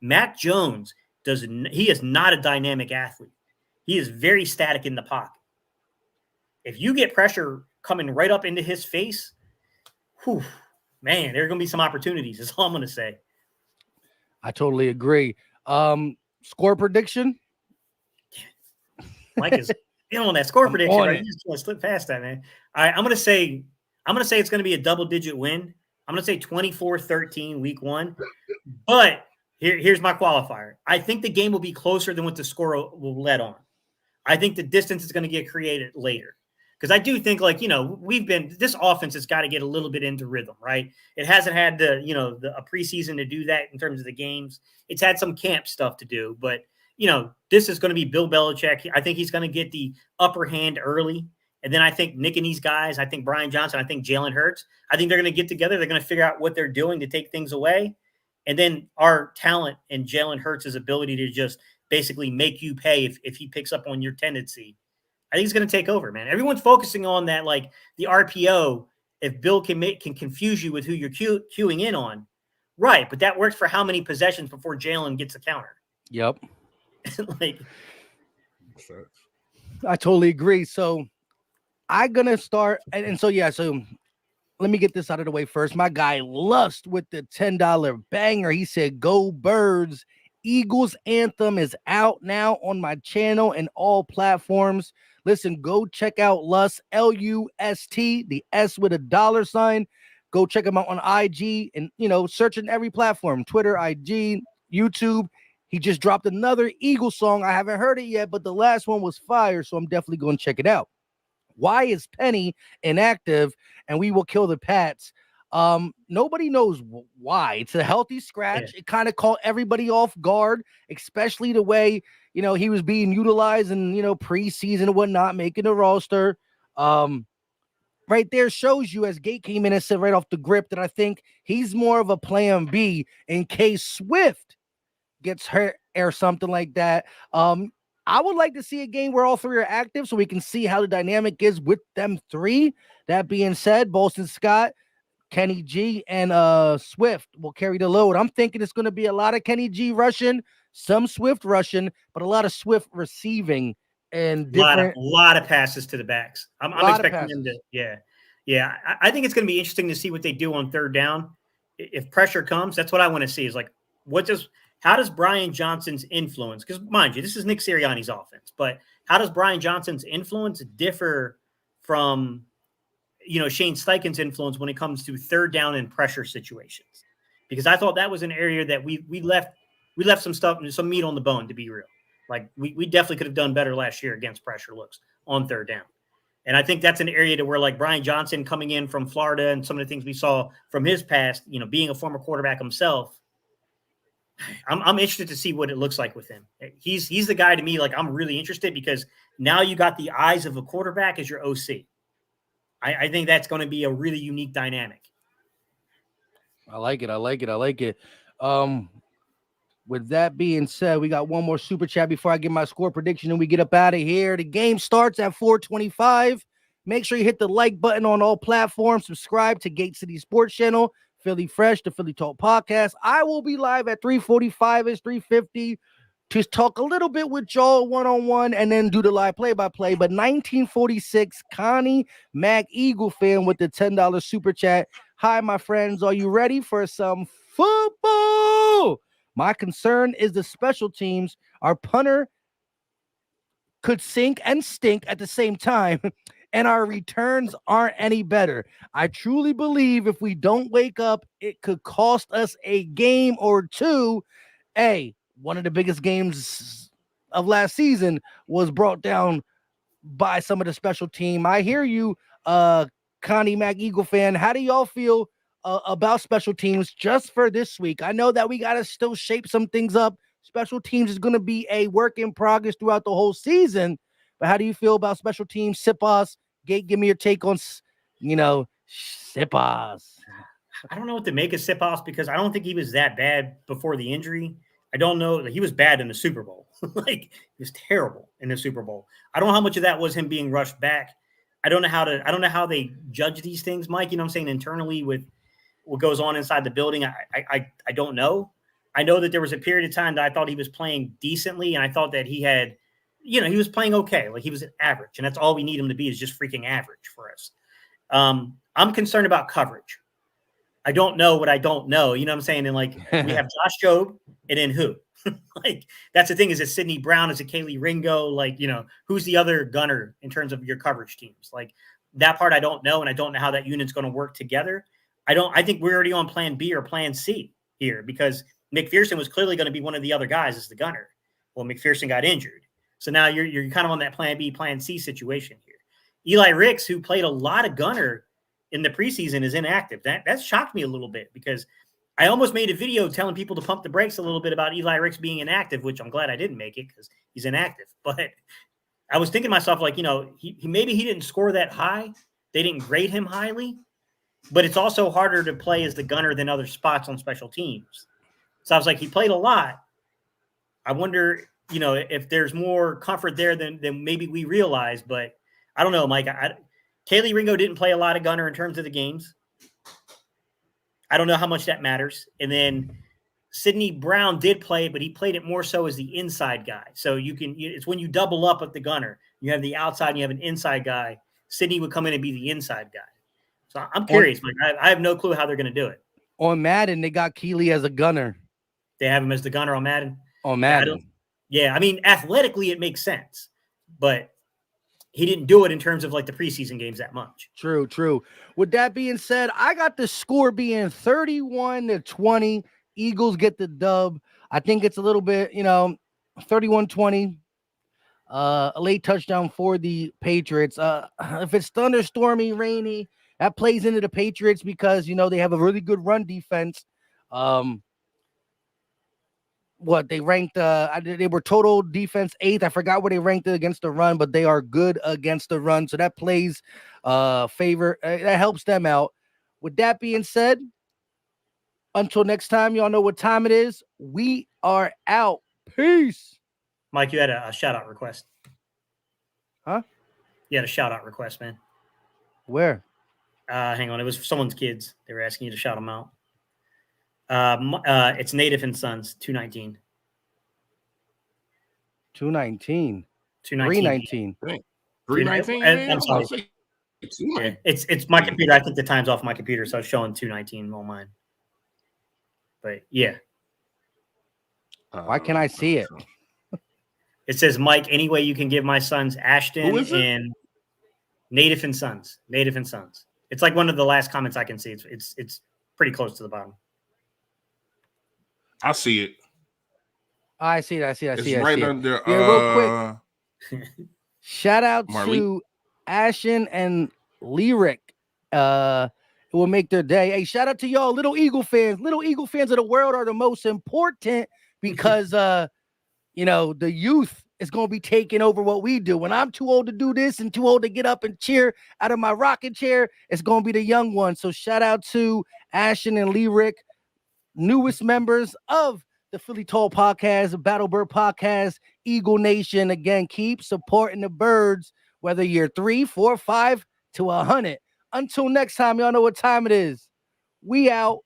Mac Jones he is not a dynamic athlete. He is very static in the pocket. If you get pressure coming right up into his face, man, there are going to be some opportunities. That's all I'm going to say. I totally agree. Score prediction? Mike is on that score prediction. Right? You just want to slip past that, man. All right, I'm going to say it's going to be a double-digit win. I'm going to say 24-13 week 1. But here's my qualifier. I think the game will be closer than what the score will let on. I think the distance is going to get created later. Because I do think, like, this offense has got to get a little bit into rhythm, right? It hasn't had a preseason to do that in terms of the games. It's had some camp stuff to do, but, this is going to be Bill Belichick. I think he's going to get the upper hand early. And then I think Nick and these guys, I think Brian Johnson, I think Jalen Hurts, I think they're going to get together. They're going to figure out what they're doing to take things away. And then our talent and Jalen Hurts' ability to just basically make you pay if he picks up on your tendency. I think he's going to take over, man. Everyone's focusing on that, like the RPO. If Bill can confuse you with who you're queuing in on, right? But that works for how many possessions before Jalen gets a counter? Yep. Like, I totally agree. So I'm gonna start, and so let me get this out of the way first. My guy Lust with the $10 banger. He said, "Go Birds." Eagles anthem is out now on my channel and all platforms. Listen, go check out Lust, Lust, the S with a $sign. Go check him out on IG and, searching every platform, Twitter, IG, YouTube. He just dropped another Eagle song. I haven't heard it yet, but the last one was fire, so I'm definitely going to check it out. Why is Penny inactive and we will kill the Pats? Nobody knows why. It's a healthy scratch. It kind of caught everybody off guard, especially the way, he was being utilized in, preseason and whatnot, making the roster. Right there shows you, as Gate came in and said right off the grip, that I think he's more of a plan B in case Swift gets hurt or something like that. I would like to see a game where all three are active so we can see how the dynamic is with them three. That being said, Bolston Scott, Kenny G, and Swift will carry the load. I'm thinking it's going to be a lot of Kenny G rushing, some Swift rushing, but a lot of Swift receiving and different. A lot of passes to the backs. I'm expecting them to. Yeah. I think it's going to be interesting to see what they do on third down. If pressure comes, that's what I want to see. Is like, how does Brian Johnson's influence? Because mind you, this is Nick Sirianni's offense, but how does Brian Johnson's influence differ from, Shane Steichen's influence when it comes to third down and pressure situations? Because I thought that was an area that we left some stuff, some meat on the bone, to be real. Like we definitely could have done better last year against pressure looks on third down. And I think that's an area to where, like, Brian Johnson coming in from Florida and some of the things we saw from his past, being a former quarterback himself, I'm interested to see what it looks like with him. He's the guy to me, like, I'm really interested because now you got the eyes of a quarterback as your OC. I think that's going to be a really unique dynamic. I like it. With that being said, we got one more super chat before I give my score prediction and we get up out of here. The game starts at 4:25. Make sure you hit the like button on all platforms. Subscribe to Gate City Sports Channel, Philly Fresh, the Philly Talk Podcast. I will be live at 3:45-ish, 3:50 to talk a little bit with y'all one-on-one and then do the live play-by-play. But 1946, Connie Mac Eagle fan with the $10 super chat. Hi, my friends. Are you ready for some football? My concern is the special teams. Our punter could sink and stink at the same time, and our returns aren't any better. I truly believe if we don't wake up, it could cost us a game or two. One of the biggest games of last season was brought down by some of the special team. I hear you, Connie Mac Eagle fan. How do y'all feel about special teams just for this week? I know that we got to still shape some things up. Special teams is going to be a work in progress throughout the whole season. But how do you feel about special teams? Sipas, Gate, give me your take on, Sipas. I don't know what to make of Sipas because I don't think he was that bad before the injury. I don't know. Like, he was bad in the Super Bowl. Like, he was terrible in the Super Bowl. I don't know how much of that was him being rushed back. I don't know how they judge these things, Mike. You know what I'm saying? Internally with what goes on inside the building. I don't know. I know that there was a period of time that I thought he was playing decently, and I thought that he had, he was playing okay. Like, he was average, and that's all we need him to be is just freaking average for us. I'm concerned about coverage. I don't know what I don't know. You know what I'm saying? And, like, we have Josh Jobe, and then who? Like, that's the thing. Is it Sidney Brown? Is it Kaylee Ringo? Like, who's the other gunner in terms of your coverage teams? Like, that part I don't know, and I don't know how that unit's going to work together. I think we're already on plan B or plan C here because McPherson was clearly going to be one of the other guys as the gunner. Well, McPherson got injured. So now you're kind of on that plan B, plan C situation here. Eli Ricks, who played a lot of gunner in the preseason, is inactive. That shocked me a little bit because I almost made a video telling people to pump the brakes a little bit about Eli Ricks being inactive, which I'm glad I didn't make it because he's inactive. But I was thinking to myself, like, he maybe he didn't score that high. They didn't grade him highly. But it's also harder to play as the gunner than other spots on special teams. So I was like, he played a lot. I wonder, if there's more comfort there than maybe we realize. But I don't know, Mike. Kaylee Ringo didn't play a lot of gunner in terms of the games. I don't know how much that matters. And then Sidney Brown did play, but he played it more so as the inside guy. So it's when you double up with the gunner. You have the outside and you have an inside guy. Sidney would come in and be the inside guy. So I'm curious, Mike. I have no clue how they're going to do it. On Madden, they got Keeley as a gunner. They have him as the gunner on Madden? On Madden. I mean, athletically, it makes sense. But he didn't do it in terms of like the preseason games that much. True, true. With that being said, I got the score being 31-20. Eagles get the dub. I think it's a little bit, 31-20. A late touchdown for the Patriots. If it's thunderstormy, rainy, that plays into the Patriots because they have a really good run defense. What they ranked, they were total defense 8th. I forgot where they ranked it against the run, but they are good against the run, so that plays favor. That helps them out. With that being said, until next time, y'all know what time it is. We are out. Peace. Mike, you had a shout out request. Huh? You had a shout out request, man. Where? Hang on. It was for someone's kids. They were asking you to shout them out. It's Native and Sons, 219. 219. 219. 319. I'm sorry. Yeah, it's my computer. I think the time's off my computer, so it's showing 219 on mine. But yeah. Why can't I see it? It says, Mike, any way you can give my sons Ashton and Native and Sons. Native and Sons. It's like one of the last comments I can see. It's pretty close to the bottom. I see it. I see it. It's right under. Yeah, real quick. Shout out to Ashen and Lyric. It will make their day. Hey, shout out to y'all, little Eagle fans. Little Eagle fans of the world are the most important because the youth is going to be taking over what we do. When I'm too old to do this and too old to get up and cheer out of my rocking chair, it's going to be the young ones. So shout out to Ashen and Lyric, newest members of the Philly Tall Podcast, Battle Bird Podcast, Eagle Nation. Again, keep supporting the birds, whether you're 3, 4, 5 to 100. Until next time, y'all know what time it is. We out.